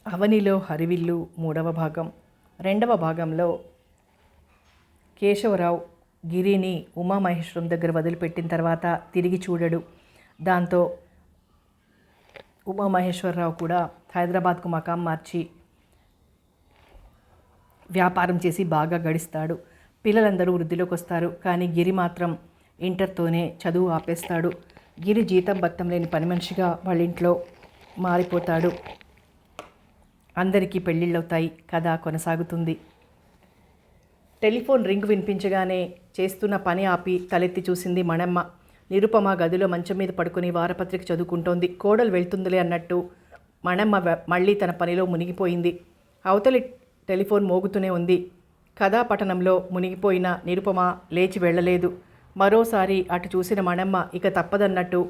అవనిలో హరివిల్లు మూడవ భాగం. రెండవ భాగంలో కేశవరావు గిరిని ఉమామహేశ్వరం దగ్గర వదిలిపెట్టిన తర్వాత తిరిగి చూడడు. దాంతో ఉమామహేశ్వరరావు కూడా హైదరాబాద్కు మకాం మార్చి వ్యాపారం చేసి బాగా గడిస్తాడు. పిల్లలందరూ వృద్ధిలోకి వస్తారు. కానీ గిరి మాత్రం ఇంటర్తోనే చదువు ఆపేస్తాడు. గిరి జీతం బత్తం లేని పని మనిషిగా వాళ్ళ ఇంట్లో మారిపోతాడు. అందరికీ పెళ్ళిళ్ళవుతాయి. కథ కొనసాగుతుంది. టెలిఫోన్ రింగ్ వినిపించగానే చేస్తున్న పని ఆపి తలెత్తి చూసింది మణమ్మ. నిరుపమ గదిలో మంచం మీద పడుకుని వారపత్రిక చదువుకుంటోంది. కోడలు వెళ్తుందిలే అన్నట్టు మణమ్మ మళ్ళీ తన పనిలో మునిగిపోయింది. అవతలి టెలిఫోన్ మోగుతూనే ఉంది. కథాపఠనంలో మునిగిపోయిన నిరుపమ లేచి వెళ్ళలేదు. మరోసారి అటు చూసిన మణమ్మ ఇక తప్పదన్నట్టు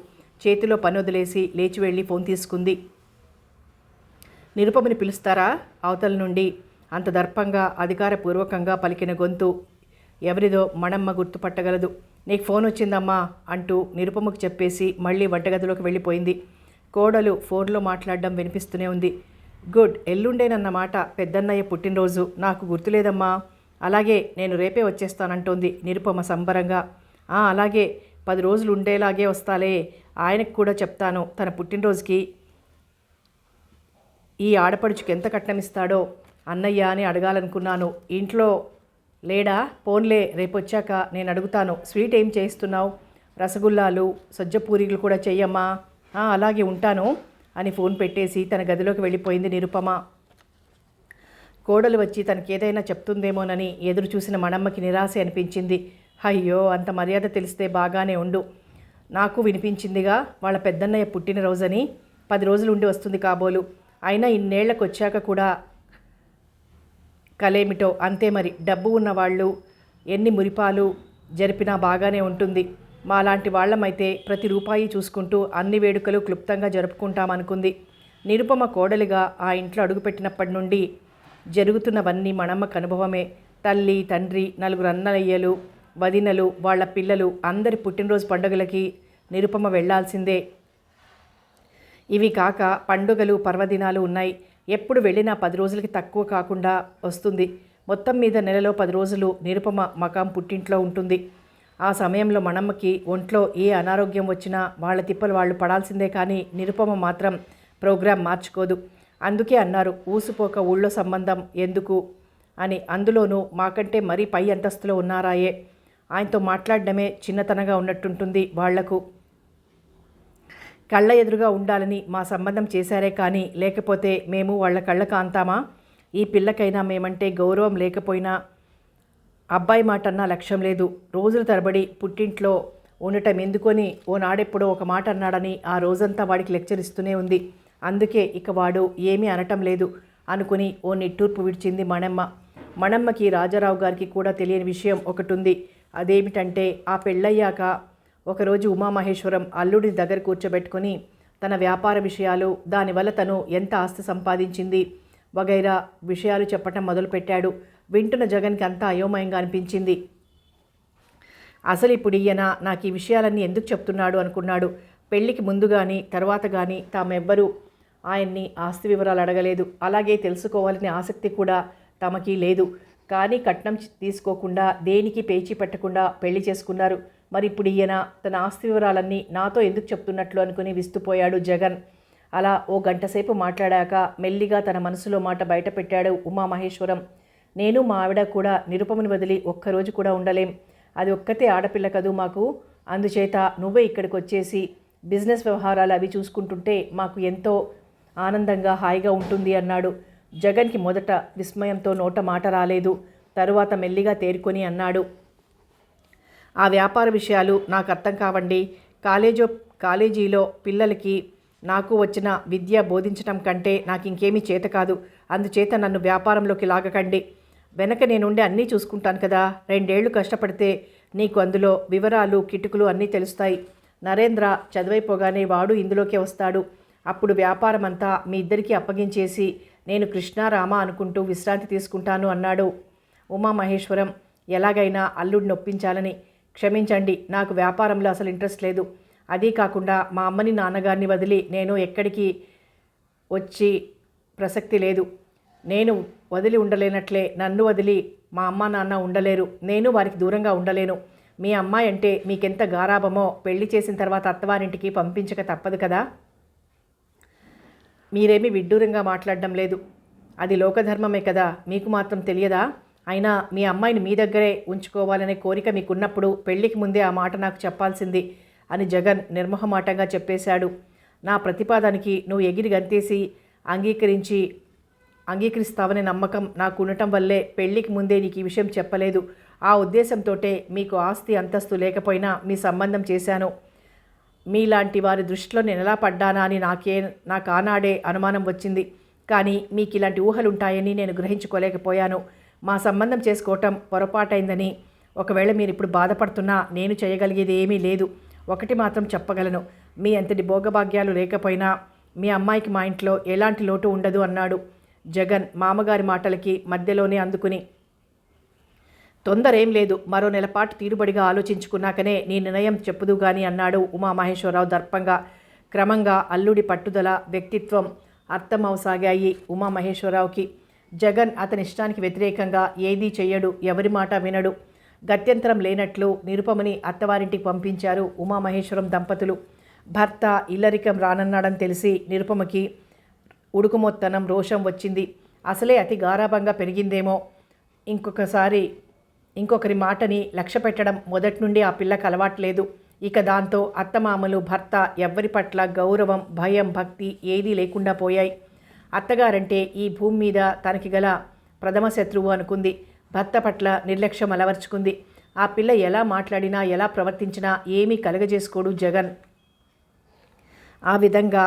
చేతిలో పని వదిలేసి లేచి వెళ్ళి ఫోన్ తీసుకుంది. నిరుపమని పిలుస్తారా? అవతల నుండి అంత దర్పంగా అధికారపూర్వకంగా పలికిన గొంతు ఎవరిదో మణమ్మ గుర్తుపట్టగలదు. నీకు ఫోన్ వచ్చిందమ్మా అంటూ నిరుపమకు చెప్పేసి మళ్ళీ వంటగదిలోకి వెళ్ళిపోయింది. కోడలు ఫోన్లో మాట్లాడడం వినిపిస్తూనే ఉంది. గుడ్, ఎల్లుండేనన్నమాట పెద్దన్నయ్య పుట్టినరోజు. నాకు గుర్తులేదమ్మా. అలాగే, నేను రేపే వచ్చేస్తానంటోంది నిరుపమ సంబరంగా. అలాగే, 10 రోజులు ఉండేలాగే వస్తాలే. ఆయనకు కూడా చెప్తాను తన పుట్టినరోజుకి ఈ ఆడపడుచుకి ఎంత కట్నమిస్తాడో అన్నయ్య అని అడగాలనుకున్నాను. ఇంట్లో లేడా? పోన్లే, రేపొచ్చాక నేను అడుగుతాను. స్వీట్ ఏం చేస్తున్నావు? రసగుల్లాలు సజ్జపూరీలు కూడా చెయ్యమ్మా. అలాగే, ఉంటాను అని ఫోన్ పెట్టేసి తన గదిలోకి వెళ్ళిపోయింది నిరుపమ. కోడలు వచ్చి తనకేదైనా చెప్తుందేమోనని ఎదురు చూసిన మణమ్మకి నిరాశ అనిపించింది. అయ్యో, అంత మర్యాద తెలిస్తే బాగానే ఉండు. నాకు వినిపించిందిగా వాళ్ళ పెద్దన్నయ్య పుట్టినరోజని. 10 రోజులు ఉండి వస్తుంది కాబోలు. అయినా ఇన్నేళ్లకు వచ్చాక కూడా కలేమిటో అంతే మరి. డబ్బు ఉన్నవాళ్ళు ఎన్ని మురిపాలు జరిపినా బాగానే ఉంటుంది. మాలాంటి వాళ్ళమైతే ప్రతి రూపాయి చూసుకుంటూ అన్ని వేడుకలు క్లుప్తంగా జరుపుకుంటామనుకుంది. నిరుపమ కోడలిగా ఆ ఇంట్లో అడుగుపెట్టినప్పటి నుండి జరుగుతున్నవన్నీ మణమ్మకు అనుభవమే. తల్లి, తండ్రి, 4 అన్నయ్యలు, వదినలు, వాళ్ళ పిల్లలు అందరి పుట్టినరోజు పండుగలకి నిరుపమ వెళ్లాల్సిందే. ఇవి కాక పండుగలు, పర్వదినాలు ఉన్నాయి. ఎప్పుడు వెళ్ళినా 10 రోజులకి తక్కువ కాకుండా వస్తుంది. మొత్తం మీద నెలలో 10 రోజులు నిరుపమ మకాం పుట్టింట్లో ఉంటుంది. ఆ సమయంలో మణమ్మకి ఒంట్లో ఏ అనారోగ్యం వచ్చినా వాళ్ళ తిప్పలు వాళ్ళు పడాల్సిందే. కానీ నిరుపమ మాత్రం ప్రోగ్రాం మార్చుకోదు. అందుకే అన్నారు, ఊసుపోక ఊళ్ళో సంబంధం ఎందుకు అని. అందులోనూ మాకంటే మరీ పై అంతస్తులో ఉన్నారాయే. ఆయనతో మాట్లాడడమే చిన్నతనంగా ఉన్నట్టుంటుంది వాళ్లకు. కళ్ళ ఎదురుగా ఉండాలని మా సంబంధం చేశారే కానీ లేకపోతే మేము వాళ్ళ కళ్ళకు అంతామా? ఈ పిల్లకైనా మేమంటే గౌరవం లేకపోయినా అబ్బాయి మాట అన్నా లక్ష్యం లేదు. రోజుల తరబడి పుట్టింట్లో ఉండటం ఎందుకొని ఓనాడెప్పుడో ఒక మాట అన్నాడని ఆ రోజంతా వాడికి లెక్చర్ ఇస్తూనే ఉంది. అందుకే ఇక వాడు ఏమీ అనటం లేదు అనుకుని ఓ నిట్టూర్పు విడిచింది మణమ్మ. మణమ్మకి రాజారావు గారికి కూడా తెలియని విషయం ఒకటి ఉంది. అదేమిటంటే ఆ పెళ్ళయ్యాక ఒకరోజు ఉమామహేశ్వరం అల్లుడి దగ్గర కూర్చోబెట్టుకుని తన వ్యాపార విషయాలు, దానివల్ల తను ఎంత ఆస్తి సంపాదించింది వగైరా విషయాలు చెప్పటం మొదలుపెట్టాడు. వింటున్న జగన్కి అంతా అయోమయంగా అనిపించింది. అసలు ఇప్పుడు ఈయన నాకు ఈ విషయాలన్నీ ఎందుకు చెప్తున్నాడు అనుకున్నాడు. పెళ్లికి ముందు కానీ తర్వాత కానీ తామెవ్వరూ ఆయన్ని ఆస్తి వివరాలు అడగలేదు. అలాగే తెలుసుకోవాలని ఆసక్తి కూడా తమకి లేదు. కానీ కట్నం తీసుకోకుండా దేనికి పేచీ పెట్టకుండా పెళ్లి చేసుకున్నారు. మరి ఇప్పుడు ఈయన తన ఆస్తి వివరాలన్నీ నాతో ఎందుకు చెప్తున్నట్లు అనుకుని విస్తుపోయాడు జగన్. అలా ఓ గంటసేపు మాట్లాడాక మెల్లిగా తన మనసులో మాట బయట పెట్టాడు ఉమామహేశ్వరం. నేను మా ఆవిడ కూడా నిరుపమని వదిలి ఒక్కరోజు కూడా ఉండలేం. అది ఒక్కతే ఆడపిల్ల కదూ మాకు. అందుచేత నువ్వే ఇక్కడికి వచ్చేసి బిజినెస్ వ్యవహారాలు అవి చూసుకుంటుంటే మాకు ఎంతో ఆనందంగా హాయిగా ఉంటుంది అన్నాడు. జగన్కి మొదట విస్మయంతో నోట మాట రాలేదు. తరువాత మెల్లిగా తేరుకొని అన్నాడు, ఆ వ్యాపార విషయాలు నాకు అర్థం కావండి. కాలేజీలో పిల్లలకి నాకు వచ్చిన విద్య బోధించడం కంటే నాకు ఇంకేమీ చేత కాదు. అందుచేత నన్ను వ్యాపారంలోకి లాగకండి. వెనక నేనుండి అన్నీ చూసుకుంటాను కదా. 2 ఏళ్ళు కష్టపడితే నీకు అందులో వివరాలు, కిటుకులు అన్నీ తెలుస్తాయి. నరేంద్ర చదువైపోగానే వాడు ఇందులోకే వస్తాడు. అప్పుడు వ్యాపారం అంతా మీ ఇద్దరికీ అప్పగించేసి నేను కృష్ణారామ అనుకుంటూ విశ్రాంతి తీసుకుంటాను అన్నాడు ఉమామహేశ్వరం. ఎలాగైనా అల్లుడిని ఒప్పించాలని. క్షమించండి, నాకు వ్యాపారంలో అసలు ఇంట్రెస్ట్ లేదు. అదీ కాకుండా మా అమ్మని నాన్నగారిని వదిలి నేను ఎక్కడికి వచ్చి ప్రసక్తి లేదు. నేను వదిలి ఉండలేనట్లే నన్ను వదిలి మా అమ్మ నాన్న ఉండలేరు. నేను వారికి దూరంగా ఉండలేను. మీ అమ్మాయి అంటే మీకెంత గారాబమో పెళ్లి చేసిన తర్వాత అత్తవారింటికి పంపించక తప్పదు కదా. మీరేమీ విడ్డూరంగా మాట్లాడడం లేదు. అది లోకధర్మమే కదా, మీకు మాత్రం తెలియదా? అయినా మీ అమ్మాయిని మీ దగ్గరే ఉంచుకోవాలనే కోరిక మీకున్నప్పుడు పెళ్లికి ముందే ఆ మాట నాకు చెప్పాల్సింది అని జగన్ నిర్మోహమాటంగా చెప్పేశాడు. నా ప్రతిపాదనకి నువ్వు ఎగిరి గంతేసి అంగీకరిస్తావనే నమ్మకం నాకు ఉండటం వల్లే పెళ్లికి ముందే నీకు ఈ విషయం చెప్పలేదు. ఆ ఉద్దేశంతోటే మీకు ఆస్తి అంతస్తు లేకపోయినా మీ సంబంధం చేశాను. మీలాంటి వారి దృష్టిలో నేను ఎలా పడ్డానా అని నాకు ఆనాడే అనుమానం వచ్చింది. కానీ మీకు ఇలాంటి ఊహలుంటాయని నేను గ్రహించుకోలేకపోయాను. మా సంబంధం చేసుకోవటం పొరపాటైందని ఒకవేళ మీరు ఇప్పుడు బాధపడుతున్నా నేను చేయగలిగేది ఏమీ లేదు. ఒకటి మాత్రం చెప్పగలను, మీ అంతటి భోగభాగ్యాలు లేకపోయినా మీ అమ్మాయికి మా ఇంట్లో ఎలాంటి లోటు ఉండదు అన్నాడు. జగన్ మామగారి మాటలకి మధ్యలోనే అందుకుని, తొందరేం లేదు, మరో నెలపాటు తీరుబడిగా ఆలోచించుకున్నాకనే నీ నిర్ణయం చెప్పుదు గాని అన్నాడు ఉమామహేశ్వరరావు దర్పంగా. క్రమంగా అల్లుడి పట్టుదల, వ్యక్తిత్వం అర్థమవసాగాయి ఉమామహేశ్వరరావుకి. జగన్ అతని ఇష్టానికి వ్యతిరేకంగా ఏదీ చెయ్యడు, ఎవరి మాట వినడు. గత్యంతరం లేనట్లు నిరుపమని అత్తవారింటికి పంపించారు ఉమామహేశ్వరం దంపతులు. భర్త ఇల్లరికం రానన్నాడని తెలిసి నిరుపమకి ఉడుకుమొత్తనం, రోషం వచ్చింది. అసలే అతి గారాభంగా పెరిగిందేమో. ఇంకొకరి మాటని లక్ష్య పెట్టడం మొదటి నుండి ఆ పిల్లకు అలవాట్లేదు. ఇక దాంతో అత్తమామలు, భర్త ఎవ్వరి పట్ల గౌరవం, భయం, భక్తి ఏదీ లేకుండా పోయాయి. అత్తగారంటే ఈ భూమి మీద తనకి గల ప్రథమ శత్రువు అనుకుంది. భర్త పట్ల నిర్లక్ష్యం అలవర్చుకుంది. ఆ పిల్ల ఎలా మాట్లాడినా ఎలా ప్రవర్తించినా ఏమీ కలగజేసుకోడు జగన్. ఆ విధంగా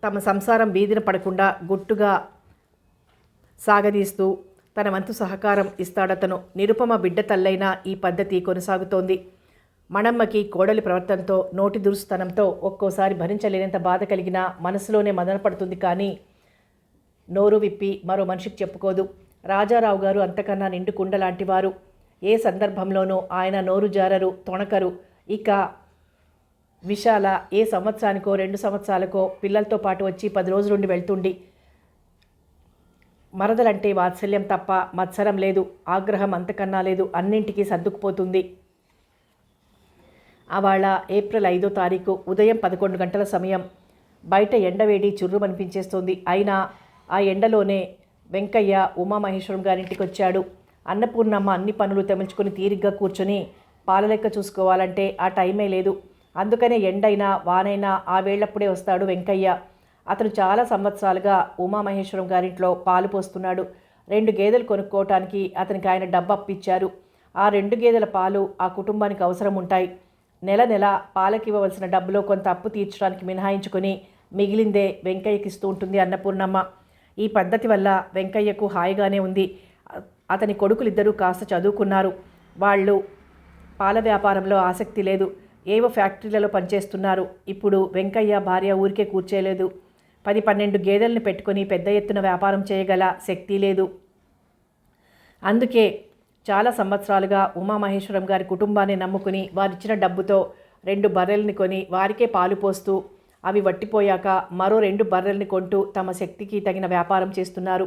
తమ సంసారం వీధిన పడకుండా గుట్టుగా సాగదీస్తూ తన వంతు సహకారం ఇస్తాడతను. నిరుపమ బిడ్డ తల్లైనా ఈ పద్ధతి కొనసాగుతోంది. మణమ్మకి కోడలి ప్రవర్తనతో, నోటి దురుస్తనంతో ఒక్కోసారి భరించలేనంత బాధ కలిగినా మనసులోనే మదనపడుతుంది. కానీ నోరు విప్పి మరో మనిషికి చెప్పుకోదు. రాజారావు గారు అంతకన్నా నిండుకుండ లాంటివారు. ఏ సందర్భంలోనూ ఆయన నోరు జారరు, తొణకరు. ఇక విశాల ఏ సంవత్సరానికో 2 సంవత్సరాలకో పిల్లలతో పాటు వచ్చి 10 రోజులుండి వెళ్తుండి. మరదలంటే వాత్సల్యం తప్ప మత్సరం లేదు, ఆగ్రహం అంతకన్నా లేదు. అన్నింటికీ సర్దుకుపోతుంది. అవాళ ఏప్రిల్ 5వ తారీఖు ఉదయం 11 గంటల సమయం. బయట ఎండవేడి చుర్రుమనిపించేస్తోంది. అయినా ఆ ఎండలోనే వెంకయ్య ఉమామహేశ్వరం గారింటికి వచ్చాడు. అన్నపూర్ణమ్మ అన్ని పనులు తెమిల్చుకొని తీరిగ్గా కూర్చొని పాల లెక్క చూసుకోవాలంటే ఆ టైమే లేదు. అందుకనే ఎండైనా వానైనా ఆ వేళ్లప్పుడే వస్తాడు వెంకయ్య. అతను చాలా సంవత్సరాలుగా ఉమామహేశ్వరం గారింట్లో పాలు పోస్తున్నాడు. 2 గేదెలు కొనుక్కోవటానికి అతనికి ఆయన డబ్బు అప్పిచ్చారు. ఆ 2 గేదెల పాలు ఆ కుటుంబానికి అవసరం ఉంటాయి. నెల నెల పాలకివ్వవలసిన డబ్బులో కొంత అప్పు తీర్చడానికి మినహాయించుకొని మిగిలిందే వెంకయ్యకి ఇస్తూ ఉంటుంది అన్నపూర్ణమ్మ. ఈ పద్ధతి వల్ల వెంకయ్యకు హాయిగానే ఉంది. అతని కొడుకులిద్దరూ కాస్త చదువుకున్నారు. వాళ్ళు పాల వ్యాపారంలో ఆసక్తి లేదు. ఏవో ఫ్యాక్టరీలలో పనిచేస్తున్నారు. ఇప్పుడు వెంకయ్య భార్య ఊరికే కూర్చేయలేదు. 10-12 గేదెలను పెట్టుకొని పెద్ద ఎత్తున వ్యాపారం చేయగల శక్తి లేదు. అందుకే చాలా సంవత్సరాలుగా ఉమామహేశ్వరం గారి కుటుంబాన్ని నమ్ముకుని వారిచ్చిన డబ్బుతో 2 బర్రెల్ని కొని వారికే పాలు పోస్తూ అవి వట్టిపోయాక మరో 2 బర్రెల్ని కొంటూ తమ శక్తికి తగిన వ్యాపారం చేస్తున్నారు.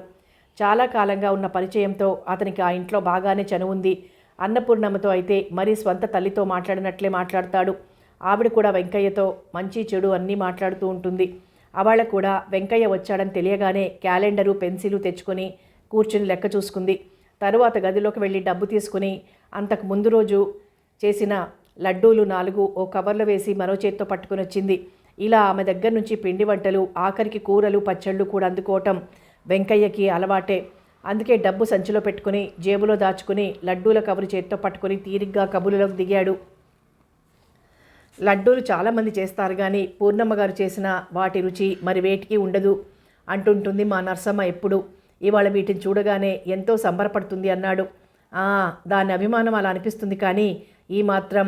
చాలా కాలంగా ఉన్న పరిచయంతో అతనికి ఆ ఇంట్లో బాగానే చనువుంది. అన్నపూర్ణమ్మతో అయితే మరీ స్వంత తల్లితో మాట్లాడినట్లే మాట్లాడతాడు. ఆవిడ కూడా వెంకయ్యతో మంచి చెడు అన్నీ మాట్లాడుతూ ఉంటుంది. ఆవాళ్ళ కూడా వెంకయ్య వచ్చాడని తెలియగానే క్యాలెండరు, పెన్సిలు తెచ్చుకొని కూర్చుని లెక్క చూసుకుంది. తరువాత గదిలోకి వెళ్ళి డబ్బు తీసుకుని అంతకు ముందు రోజు చేసిన లడ్డూలు 4 ఓ కవర్లో వేసి మరో చేత్తో పట్టుకుని వచ్చింది. ఇలా ఆమె దగ్గర నుంచి పిండి వంటలు, ఆఖరికి కూరలు, పచ్చళ్ళు కూడా అందుకోవటం వెంకయ్యకి అలవాటే. అందుకే డబ్బు సంచిలో పెట్టుకుని జేబులో దాచుకుని లడ్డూల కబురు చేత్తో పట్టుకుని తీరిగ్గా కబుర్లోకి దిగాడు. లడ్డూలు చాలామంది చేస్తారు కానీ పూర్ణమ్మ గారు చేసిన వాటి రుచి మరి వేటికి ఉండదు అంటుంటుంది మా నర్సమ్మ ఎప్పుడు. ఇవాళ వీటిని చూడగానే ఎంతో సంబరపడుతుంది అన్నాడు. దాని అభిమానం అలా అనిపిస్తుంది. కానీ ఈ మాత్రం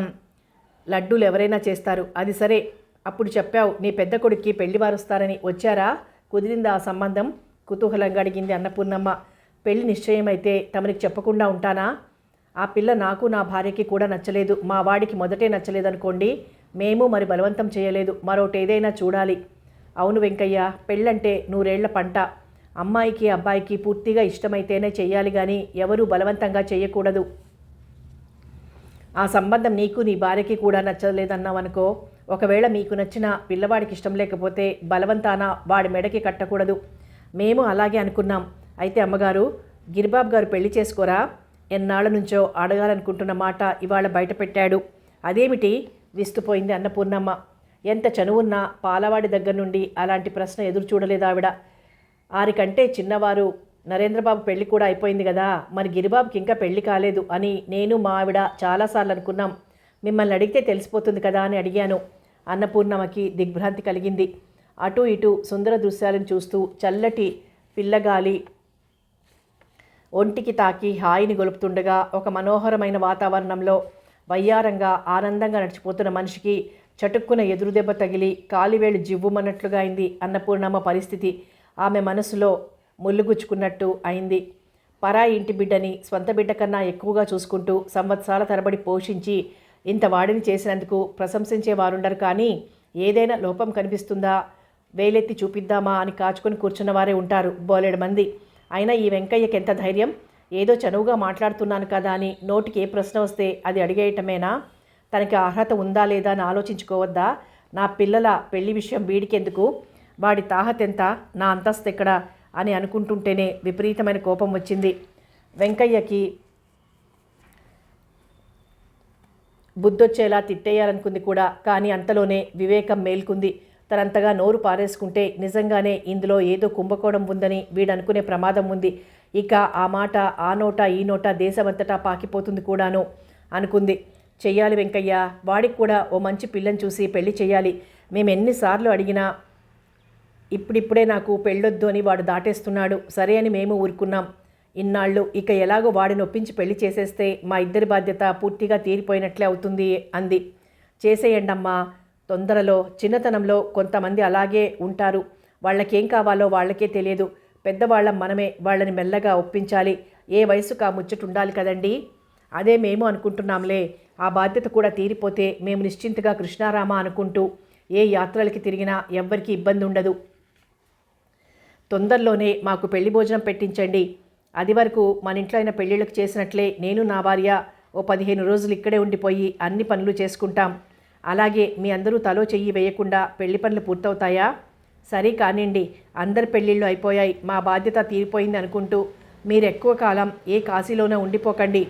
లడ్డూలు ఎవరైనా చేస్తారు. అది సరే, అప్పుడు చెప్పావు నీ పెద్ద కొడుక్కి పెళ్లివారు వస్తారని. వచ్చారా? కుదిరిందా ఆ సంబంధం? కుతూహలంగా అడిగింది అన్నపూర్ణమ్మ. పెళ్లి నిశ్చయమైతే తమనికి చెప్పకుండా ఉంటానా? ఆ పిల్ల నాకు నా భార్యకి కూడా నచ్చలేదు. మా వాడికి మొదటే నచ్చలేదనుకోండి. మేము మరి బలవంతం చేయలేదు. మరోటేదైనా చూడాలి. అవును వెంకయ్య, పెళ్ళంటే నూరేళ్ల పంట. అమ్మాయికి అబ్బాయికి పూర్తిగా ఇష్టమైతేనే చెయ్యాలి కానీ ఎవరూ బలవంతంగా చేయకూడదు. ఆ సంబంధం నీకు నీ భార్యకి కూడా నచ్చలేదన్నావనుకో, ఒకవేళ మీకు నచ్చిన పిల్లవాడికి ఇష్టం లేకపోతే బలవంతాన వాడి మెడకి కట్టకూడదు. మేము అలాగే అనుకున్నాం. అయితే అమ్మగారు, గిరిబాబు గారు పెళ్లి చేసుకోరా? ఎన్నాళ్ళ నుంచో అడగాలనుకుంటున్న మాట ఇవాళ బయటపెట్టాడు. అదేమిటి? విస్తుపోయింది అన్నపూర్ణమ్మ. ఎంత చనువున్నా పాలవాడి దగ్గర నుండి అలాంటి ప్రశ్న ఎదురు చూడలేదావిడ. ఆరికంటే చిన్నవారు నరేంద్రబాబు పెళ్లి కూడా అయిపోయింది కదా, మరి గిరిబాబుకి ఇంకా పెళ్లి కాలేదు అని నేను మా ఆవిడ చాలాసార్లు అనుకున్నాం. మిమ్మల్ని అడిగితే తెలిసిపోతుంది కదా అని అడిగాను. అన్నపూర్ణమ్మకి దిగ్భ్రాంతి కలిగింది. అటూ ఇటూ సుందర దృశ్యాలను చూస్తూ చల్లటి పిల్లగాలి ఒంటికి తాకి హాయిని గొలుపుతుండగా ఒక మనోహరమైన వాతావరణంలో వయ్యారంగా ఆనందంగా నడిచిపోతున్న మనిషికి చటుక్కున ఎదురుదెబ్బ తగిలి కాలివేళ్ళు జివ్వుమన్నట్లుగా అయింది అన్నపూర్ణమ్మ పరిస్థితి. ఆమె మనసులో ముళ్ళుగుచ్చుకున్నట్టు అయింది. పరాయి ఇంటి బిడ్డని స్వంత బిడ్డ కన్నా ఎక్కువగా చూసుకుంటూ సంవత్సరాల తరబడి పోషించి ఇంత వాడిని చేసినందుకు ప్రశంసించేవారుండరు, కానీ ఏదైనా లోపం కనిపిస్తుందా, వేలెత్తి చూపిద్దామా అని కాచుకొని కూర్చున్న వారే ఉంటారు బోలెడు మంది. అయినా ఈ వెంకయ్యకి ఎంత ధైర్యం! ఏదో చనువుగా మాట్లాడుతున్నాను కదా అని నోటికి ఏ ప్రశ్న వస్తే అది అడిగేయటమేనా? తనకి అర్హత ఉందా లేదా అని ఆలోచించుకోవద్దా? నా పిల్లల పెళ్లి విషయం వీడికెందుకు? వాడి తాహతెంత, నా అంతస్తు ఎక్కడ అని అనుకుంటుంటేనే విపరీతమైన కోపం వచ్చింది. వెంకయ్యకి బుద్ధొచ్చేలా తిట్టేయాలనుకుంది కూడా, కానీ అంతలోనే వివేకం మేల్కుంది. తనంతగా నోరు పారేసుకుంటే నిజంగానే ఇందులో ఏదో కుంభకోణం ఉందని వీడనుకునే ప్రమాదం ఉంది. ఇక ఆ మాట ఆ నోట ఈ నోట దేశమంతటా పాకిపోతుంది కూడాను అనుకుంది. చెయ్యాలి వెంకయ్య, వాడికి కూడా ఓ మంచి పిల్లని చూసి పెళ్లి చెయ్యాలి. మేము ఎన్నిసార్లు అడిగినా ఇప్పుడిప్పుడే నాకు పెళ్ళొద్దు అని వాడు దాటేస్తున్నాడు. సరే అని మేము ఊరుకున్నాం ఇన్నాళ్ళు. ఇక ఎలాగో వాడిని ఒప్పించి పెళ్లి చేసేస్తే మా ఇద్దరి బాధ్యత పూర్తిగా తీరిపోయినట్లే అవుతుంది అంది. చేసేయండమ్మా. తొందరలో చిన్నతనంలో కొంతమంది అలాగే ఉంటారు. వాళ్ళకేం కావాలో వాళ్ళకే తెలియదు. పెద్దవాళ్ళం మనమే వాళ్ళని మెల్లగా ఒప్పించాలి. ఏ వయసుకు ఆ ముచ్చట ఉండాలి కదండి. అదే మేము అనుకుంటున్నాంలే. ఆ బాధ్యత కూడా తీరిపోతే మేము నిశ్చింతగా కృష్ణారామ అనుకుంటూ ఏ యాత్రలకి తిరిగినా ఎవ్వరికీ ఇబ్బంది ఉండదు. తొందరలోనే మాకు పెళ్లి భోజనం పెట్టించండి. అది వరకు మన ఇంట్లో అయిన పెళ్ళిళ్ళకి చేసినట్లే నేను నా భార్య ఓ 15 రోజులు ఇక్కడే ఉండిపోయి అన్ని పనులు చేసుకుంటాం. అలాగే మీ అందరూ తలో చెయ్యి వేయకుండా పెళ్లి పనులు పూర్తవుతాయా? సరే కానివ్వండి, అందరి పెళ్ళిళ్ళు అయిపోయాయి, మా బాధ్యత తీరిపోయింది అనుకుంటూ మీరు ఎక్కువ కాలం ఏ కాశీలోనే ఉండిపోకండి.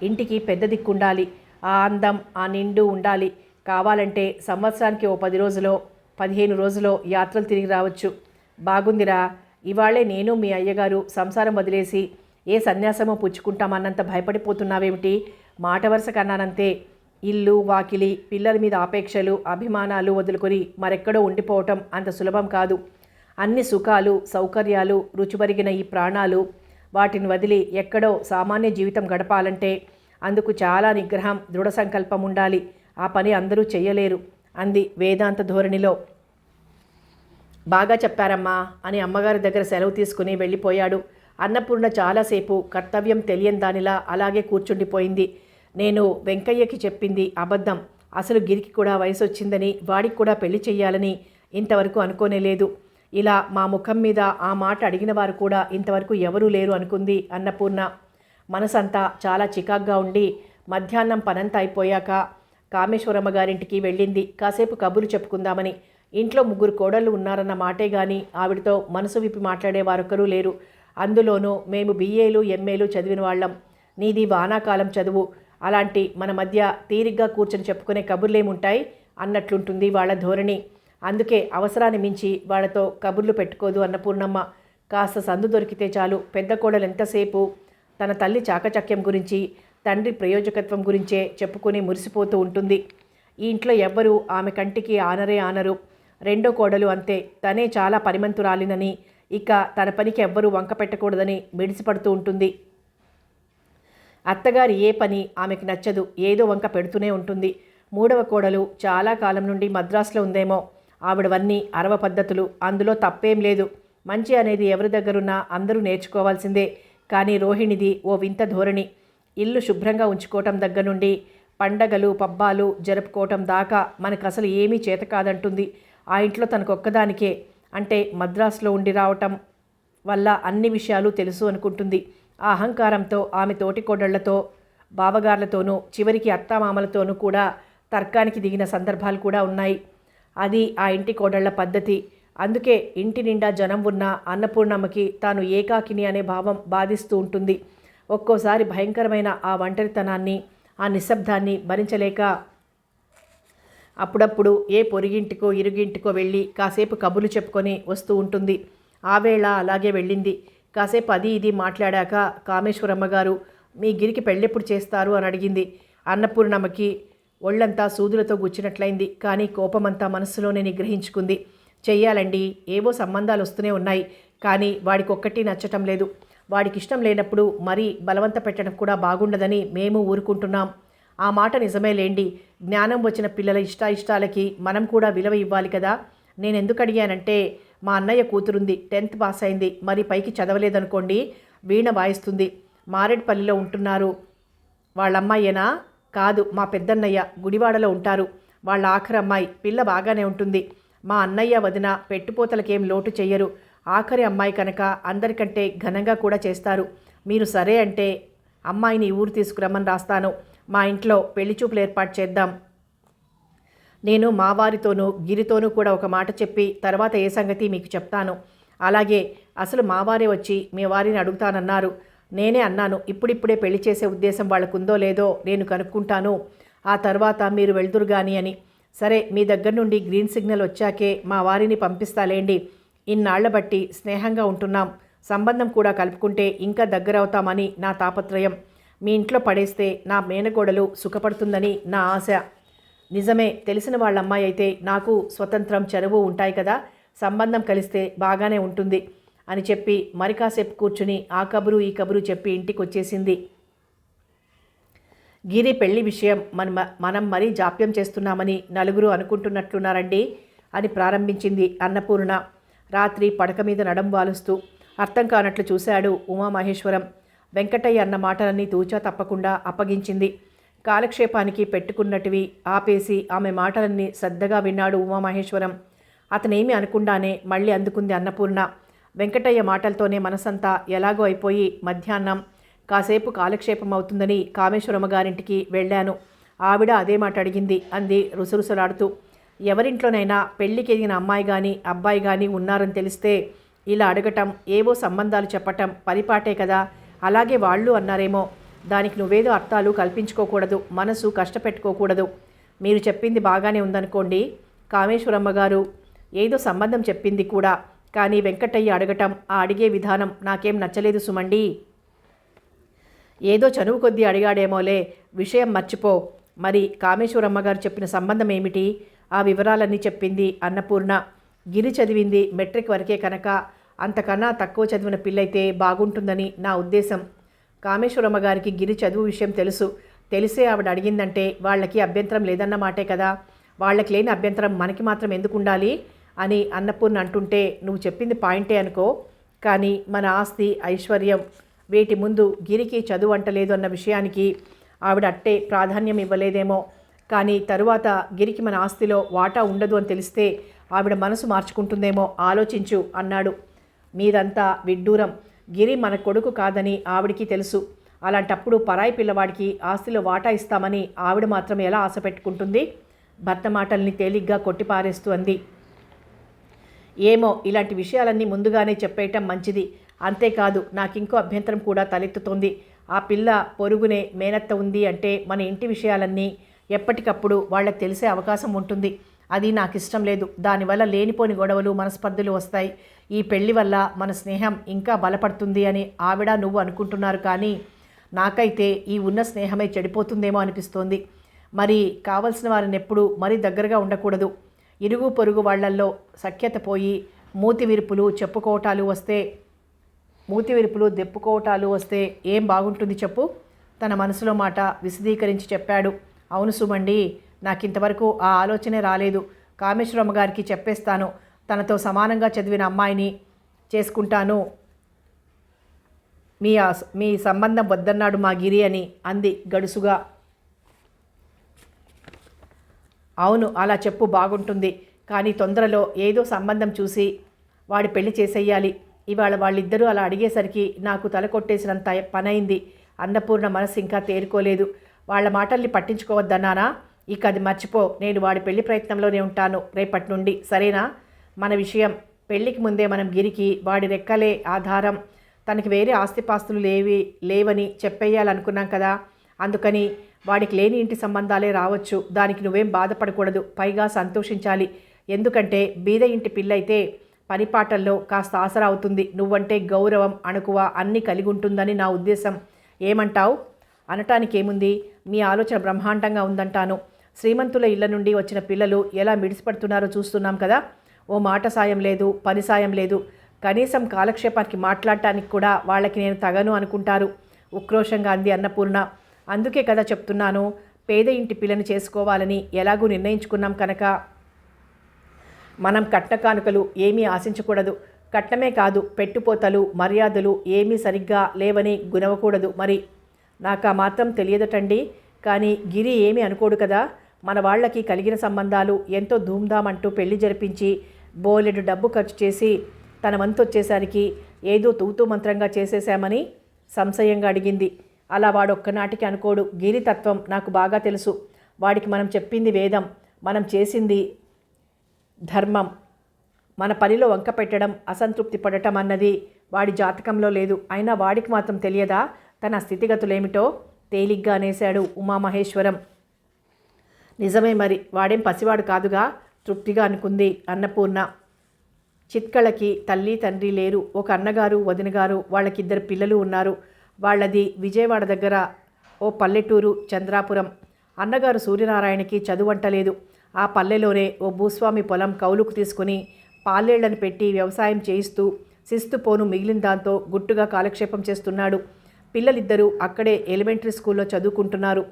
ఇంటికి పెద్ద దిక్కుండాలి. ఆ అందం ఆ నిండు ఉండాలి. కావాలంటే సంవత్సరానికి ఓ 10 రోజులో 15 రోజులో యాత్రలు తిరిగి రావచ్చు. బాగుందిరా, ఇవాళే నేను మీ అయ్యగారు సంసారం వదిలేసి ఏ సన్యాసమో పుచ్చుకుంటామన్నంత భయపడిపోతున్నావేమిటి? మాట వరుస కన్నానంతే. ఇల్లు వాకిలి పిల్లల మీద ఆపేక్షలు అభిమానాలు వదులుకొని మరెక్కడో ఉండిపోవటం అంత సులభం కాదు. అన్ని సుఖాలు సౌకర్యాలు రుచిబరిగిన ఈ ప్రాణాలు వాటిని వదిలి ఎక్కడో సామాన్య జీవితం గడపాలంటే అందుకు చాలా నిగ్రహం దృఢ సంకల్పం ఉండాలి. ఆ పని అందరూ చెయ్యలేరు అంది వేదాంత ధోరణిలో. బాగా చెప్పారమ్మా అని అమ్మగారి దగ్గర సెలవు తీసుకుని వెళ్ళిపోయాడు. అన్నపూర్ణ చాలాసేపు కర్తవ్యం తెలియని దానిలా అలాగే కూర్చుండిపోయింది. నేను వెంకయ్యకి చెప్పింది అబద్ధం. అసలు గిరికి కూడా వయసు వచ్చిందని వాడికి కూడా పెళ్లి చెయ్యాలని ఇంతవరకు అనుకోనేలేదు. ఇలా మా ముఖం మీద ఆ మాట అడిగిన వారు కూడా ఇంతవరకు ఎవరూ లేరు అనుకుంది అన్నపూర్ణ. మనసంతా చాలా చికాగ్గా ఉండి మధ్యాహ్నం పనంతా అయిపోయాక కామేశ్వరమ్మ గారింటికి వెళ్ళింది. కాసేపు కబుర్లు చెప్పుకుందామని. ఇంట్లో 3 కోడళ్ళు ఉన్నారన్న మాటే గాని ఆవిడతో మనసు విప్పి మాట్లాడేవారొక్కరూ లేరు. అందులోనూ మేము BAలు MAలు చదివిన వాళ్ళం. నీది వానాకాలం చదువు. అలాంటి మన మధ్య తీరిగ్గా కూర్చొని చెప్పుకునే కబుర్లేముంటాయి అన్నట్లుంటుంది వాళ్ళ ధోరణి. అందుకే అవసరాన్ని మించి వాళ్ళతో కబుర్లు పెట్టుకోదు అన్నపూర్ణమ్మ. కాస్త సందు దొరికితే చాలు పెద్ద కోడలు ఎంతసేపు తన తల్లి చాకచక్యం గురించి తండ్రి ప్రయోజకత్వం గురించే చెప్పుకుని మురిసిపోతూ ఉంటుంది. ఈ ఇంట్లో ఎవ్వరూ ఆమె కంటికి ఆనరు. రెండో కోడలు అంతే. తనే చాలా పరిమంతురాలినని ఇక తన పనికి ఎవ్వరూ వంక పెట్టకూడదని మిడిసిపడుతూ ఉంటుంది. అత్తగారి ఏ పని ఆమెకు నచ్చదు. ఏదో వంక పెడుతూనే ఉంటుంది. 3వ కోడలు చాలా కాలం నుండి మద్రాసులో ఉందేమో. ఆవిడవన్నీ అరవ పద్ధతులు. అందులో తప్పేం లేదు. మంచి అనేది ఎవరి దగ్గరున్నా అందరూ నేర్చుకోవాల్సిందే. కానీ రోహిణిది ఓ వింత ధోరణి. ఇల్లు శుభ్రంగా ఉంచుకోవటం దగ్గర నుండి పండగలు పబ్బాలు జరుపుకోవటం దాకా మనకు అసలు ఏమీ చేత కాదంటుంది. ఆ ఇంట్లో తనకొక్కదానికే అంటే మద్రాసులో ఉండి రావటం వల్ల అన్ని విషయాలు తెలుసు అనుకుంటుంది. ఆ అహంకారంతో ఆమె తోటి కోడళ్లతో బావగార్లతోనూ చివరికి అత్తామామలతోనూ కూడా తర్కానికి దిగిన సందర్భాలు కూడా ఉన్నాయి. అది ఆ ఇంటి కోడళ్ల పద్ధతి. అందుకే ఇంటి నిండా జనం ఉన్న అన్నపూర్ణమ్మకి తాను ఏకాకిని అనే భావం బాధిస్తూ ఉంటుంది. ఒక్కోసారి భయంకరమైన ఆ ఒంటరితనాన్ని, ఆ నిశ్శబ్దాన్ని భరించలేక అప్పుడప్పుడు ఏ పొరిగింటికో ఇరుగింటికో వెళ్ళి కాసేపు కబుర్లు చెప్పుకొని వస్తూ ఉంటుంది. ఆ వేళ అలాగే వెళ్ళింది. కాసేపు అది ఇది మాట్లాడాక కామేశ్వరమ్మ గారు, మీ గిరికి పెళ్ళెప్పుడు చేస్తారు అని అడిగింది. అన్నపూర్ణమ్మకి ఒళ్ళంతా సూదులతో గుచ్చినట్లయింది. కానీ కోపమంతా మనస్సులోనే నిగ్రహించుకుంది. చెయ్యాలండి, ఏవో సంబంధాలు వస్తూనే ఉన్నాయి, కానీ వాడికొక్కటి నచ్చటం లేదు. వాడికి ఇష్టం లేనప్పుడు మరీ బలవంత పెట్టడం కూడా బాగుండదని మేము ఊరుకుంటున్నాం. ఆ మాట నిజమే లేండి. జ్ఞానం వచ్చిన పిల్లల ఇష్టాలకి మనం కూడా విలువ ఇవ్వాలి కదా. నేను ఎందుకు అడిగానంటే, మా అన్నయ్య కూతురుంది, 10th పాస్ అయింది, మరి పైకి చదవలేదనుకోండి, వీణ వాయిస్తుంది, మారేడుపల్లిలో ఉంటున్నారు. వాళ్ళమ్మాయేనా? కాదు, మా పెద్దన్నయ్య గుడివాడలో ఉంటారు. వాళ్ళ ఆఖరి అమ్మాయి, పిల్ల బాగానే ఉంటుంది. మా అన్నయ్య వదిన పెట్టుపోతలకేం లోటు చెయ్యరు. ఆఖరి అమ్మాయి కనుక అందరికంటే ఘనంగా కూడా చేస్తారు. మీరు సరే అంటే అమ్మాయిని ఊరు తీసుకురమ్మని రాస్తాను. మా ఇంట్లో పెళ్లి చూపులు ఏర్పాటు చేద్దాం. నేను మా వారితోనూ గిరితోనూ కూడా ఒక మాట చెప్పి తర్వాత ఏ సంగతి మీకు చెప్తాను. అలాగే అసలు మా వారే వచ్చి మీ వారిని అడుగుతానన్నారు. నేనే అన్నాను, ఇప్పుడిప్పుడే పెళ్లి చేసే ఉద్దేశం వాళ్ళకుందో లేదో నేను కనుక్కుంటాను, ఆ తర్వాత మీరు వెళ్దురు గాని అని. సరే, మీ దగ్గర నుండి గ్రీన్ సిగ్నల్ వచ్చాకే మా వారిని పంపిస్తాలేండి. ఇన్నాళ్ల బట్టి స్నేహంగా ఉంటున్నాం, సంబంధం కూడా కలుపుకుంటే ఇంకా దగ్గరవుతామని నా తాపత్రయం. మీ ఇంట్లో పడేస్తే నా మేనగోడలు సుఖపడుతుందని నా ఆశ. నిజమే, తెలిసిన వాళ్ళ అమ్మాయి అయితే నాకు స్వతంత్రం చనువు ఉంటాయి కదా, సంబంధం కలిస్తే బాగానే ఉంటుంది అని చెప్పి మరి కాసేపు కూర్చుని ఆ కబురు ఈ కబురు చెప్పి ఇంటికి వచ్చేసింది. గిరి పెళ్లి విషయం మనం మరీ జాప్యం చేస్తున్నామని నలుగురు అనుకుంటున్నట్లున్నారండి అని ప్రారంభించింది అన్నపూర్ణ. రాత్రి పడక మీద నడం వాలుస్తూ అర్థం కానట్లు చూశాడు ఉమామహేశ్వరం. వెంకటయ్య అన్న మాటలన్నీ తూచా తప్పకుండా అప్పగించింది. కాలక్షేపానికి పెట్టుకున్నటివి ఆపేసి ఆమె మాటలన్నీ శ్రద్ధగా విన్నాడు ఉమామహేశ్వరం. అతనేమి అనకుండానే మళ్ళీ అందుకుంది అన్నపూర్ణ. వెంకటయ్య మాటలతోనే మనసంతా ఎలాగో అయిపోయి మధ్యాహ్నం కాసేపు కాలక్షేపం అవుతుందని కామేశ్వరమ్మ గారింటికి వెళ్ళాను. ఆవిడ అదే మాట అడిగింది అంది రుసరుసలాడుతూ. ఎవరింట్లోనైనా పెళ్లికి ఎదిగిన అమ్మాయి కానీ అబ్బాయి కానీ ఉన్నారని తెలిస్తే ఇలా అడగటం, ఏవో సంబంధాలు చెప్పటం పరిపాటే కదా. అలాగే వాళ్ళు అన్నారేమో. దానికి నువ్వేదో అర్థాలు కల్పించుకోకూడదు, మనసు కష్టపెట్టుకోకూడదు. మీరు చెప్పింది బాగానే ఉందనుకోండి. కామేశ్వరమ్మ గారు ఏదో సంబంధం చెప్పింది కూడా, కానీ వెంకటయ్య అడగటం, ఆ అడిగే విధానం నాకేం నచ్చలేదు సుమండి. ఏదో చనువు కొద్దీ అడిగాడేమోలే, విషయం మర్చిపో. మరి కామేశ్వరమ్మ గారు చెప్పిన సంబంధం ఏమిటి? ఆ వివరాలన్నీ చెప్పింది అన్నపూర్ణ. గిరి చదివింది మెట్రిక్ వరకే కనుక అంతకన్నా తక్కువ చదివిన పిల్లయితే బాగుంటుందని నా ఉద్దేశం. కామేశ్వరమ్మ గారికి గిరి చదువు విషయం తెలుసు. తెలిసే ఆవిడ అడిగిందంటే వాళ్ళకి అభ్యంతరం లేదన్నమాటే కదా. వాళ్ళకి లేని అభ్యంతరం మనకి మాత్రం ఎందుకు ఉండాలి అని అన్నపూర్ణ అంటుంటే, నువ్వు చెప్పింది పాయింటే అనుకో, కానీ మన ఆస్తి ఐశ్వర్యం వీటి ముందు గిరికి చదువు అంటలేదు అన్న విషయానికి ఆవిడ అట్టే ప్రాధాన్యం ఇవ్వలేదేమో. కానీ తరువాత గిరికి మన ఆస్తిలో వాటా ఉండదు అని తెలిస్తే ఆవిడ మనసు మార్చుకుంటుందేమో, ఆలోచించు అన్నాడు. మీదంతా విడ్డూరం. గిరి మన కొడుకు కాదని ఆవిడికి తెలుసు. అలాంటప్పుడు పరాయి పిల్లవాడికి ఆస్తిలో వాటా ఇస్తామని ఆవిడ మాత్రం ఎలా ఆశ పెట్టుకుంటుంది? భర్త మాటల్ని తేలిగ్గా కొట్టిపారేస్తూ అంది. ఏమో, ఇలాంటి విషయాలన్నీ ముందుగానే చెప్పేయటం మంచిది. అంతేకాదు, నాకింకో అభ్యంతరం కూడా తలెత్తుతోంది. ఆ పిల్ల పొరుగునే మేనత్త ఉంది అంటే మన ఇంటి విషయాలన్నీ ఎప్పటికప్పుడు వాళ్ళకి తెలిసే అవకాశం ఉంటుంది. అది నాకు ఇష్టం లేదు. దానివల్ల లేనిపోని గొడవలు మనస్పర్ధలు వస్తాయి. ఈ పెళ్లి వల్ల మన స్నేహం ఇంకా బలపడుతుంది అని ఆవిడ నువ్వు అనుకుంటున్నారు, కానీ నాకైతే ఈ ఉన్న స్నేహమే చెడిపోతుందేమో అనిపిస్తోంది. మరి కావలసిన వారిని ఎప్పుడూ మరీ దగ్గరగా ఉండకూడదు. ఇరుగు పొరుగు వాళ్లల్లో సఖ్యత పోయి మూతి విరుపులు దెప్పుకోవటాలు వస్తే ఏం బాగుంటుంది చెప్పు? తన మనసులో మాట విశదీకరించి చెప్పాడు. అవును సుమండి, నాకింతవరకు ఆ ఆలోచనే రాలేదు. కామేశ్వరమ్మ గారికి చెప్పేస్తాను, తనతో సమానంగా చదివిన అమ్మాయిని చేసుకుంటాను. మీ సంబంధం వద్దన్నాడు మా గిరి అని అంది గడుసుగా. అవును, అలా చెప్పు, బాగుంటుంది. కానీ తొందరలో ఏదో సంబంధం చూసి వాడి పెళ్లి చేసేయాలి. ఇవాళ వాళ్ళిద్దరూ అలా అడిగేసరికి నాకు తల కొట్టేసినంత పనైంది. అన్నపూర్ణ మనసు ఇంకా తేరుకోలేదు. వాళ్ళ మాటల్ని పట్టించుకోవద్దన్నానా? ఇక అది మర్చిపో. నేను వాడి పెళ్లి ప్రయత్నంలోనే ఉంటాను రేపటి నుండి, సరేనా? మన విషయం పెళ్లికి ముందే మనం గిరికి వాడి రెక్కలే ఆధారం, తనకి వేరే ఆస్తిపాస్తులు లేవని చెప్పేయాలనుకున్నాం కదా. అందుకని వాడికి లేని ఇంటి సంబంధాలే రావచ్చు. దానికి నువ్వేం బాధపడకూడదు, పైగా సంతోషించాలి. ఎందుకంటే బీద ఇంటి పిల్లయితే పనిపాటల్లో కాస్త ఆసరా అవుతుంది. నువ్వంటే గౌరవం, అణకువ అన్నీ కలిగి ఉంటుందని నా ఉద్దేశం. ఏమంటావు? అనటానికేముంది, మీ ఆలోచన బ్రహ్మాండంగా ఉందంటాను. శ్రీమంతుల ఇళ్ల నుండి వచ్చిన పిల్లలు ఎలా మిడిసిపడుతున్నారో చూస్తున్నాం కదా. ఓ మాట సాయం లేదు, పని సాయం లేదు. కనీసం కాలక్షేపానికి మాట్లాడటానికి కూడా వాళ్ళకి నేను తగను అనుకుంటారు, ఉక్రోషంగా అంది అన్నపూర్ణ. అందుకే కదా చెప్తున్నాను, పేద ఇంటి పిల్లని చేసుకోవాలని ఎలాగూ నిర్ణయించుకున్నాం కనుక మనం కట్న కానుకలు ఏమీ ఆశించకూడదు. కట్నమే కాదు, పెట్టుపోతలు మర్యాదలు ఏమీ సరిగ్గా లేవని గునవకూడదు. మరి నాకు ఆ మాత్రం తెలియదటండి. కానీ గిరి ఏమీ అనుకోడు కదా. మన వాళ్ళకి కలిగిన సంబంధాలు ఎంతో ధూమ్ధామంటూ పెళ్లి జరిపించి బోలెడు డబ్బు ఖర్చు చేసి తన వంతు వచ్చేసరికి ఏదో తూతూ మంత్రంగా చేసేశామని సంశయంగా అడిగింది. అలా వాడొక్కనాటికి అనుకోడు. గిరి తత్వం నాకు బాగా తెలుసు. వాడికి మనం చెప్పింది వేదం, మనం చేసింది ధర్మం. మన పనిలో వంక పెట్టడం, అసంతృప్తి పడటం అన్నది వాడి జాతకంలో లేదు. అయినా వాడికి మాత్రం తెలియదా తన స్థితిగతులేమిటో? తేలిగ్గా అనేశాడు ఉమామహేశ్వరం. నిజమే మరి, వాడేం పసివాడు కాదుగా, తృప్తిగా అనుకుంది అన్నపూర్ణ. చిత్కళకి తల్లి తండ్రి లేరు. ఒక అన్నగారు వదినగారు, వాళ్ళకిద్దరు పిల్లలు ఉన్నారు. వాళ్ళది విజయవాడ దగ్గర ఓ పల్లెటూరు చంద్రాపురం. అన్నగారు సూర్యనారాయణకి చదువంటలేదు. ఆ పల్లెలోనే ఓ భూస్వామి పొలం కౌలుకు తీసుకుని పాలేళ్లను పెట్టి వ్యవసాయం చేయిస్తూ శిస్తు పోను మిగిలిన దాంతో గుట్టుగా కాలక్షేపం చేస్తున్నాడు. పిల్లలిద్దరూ అక్కడే ఎలిమెంటరీ స్కూల్లో చదువుకుంటున్నారు.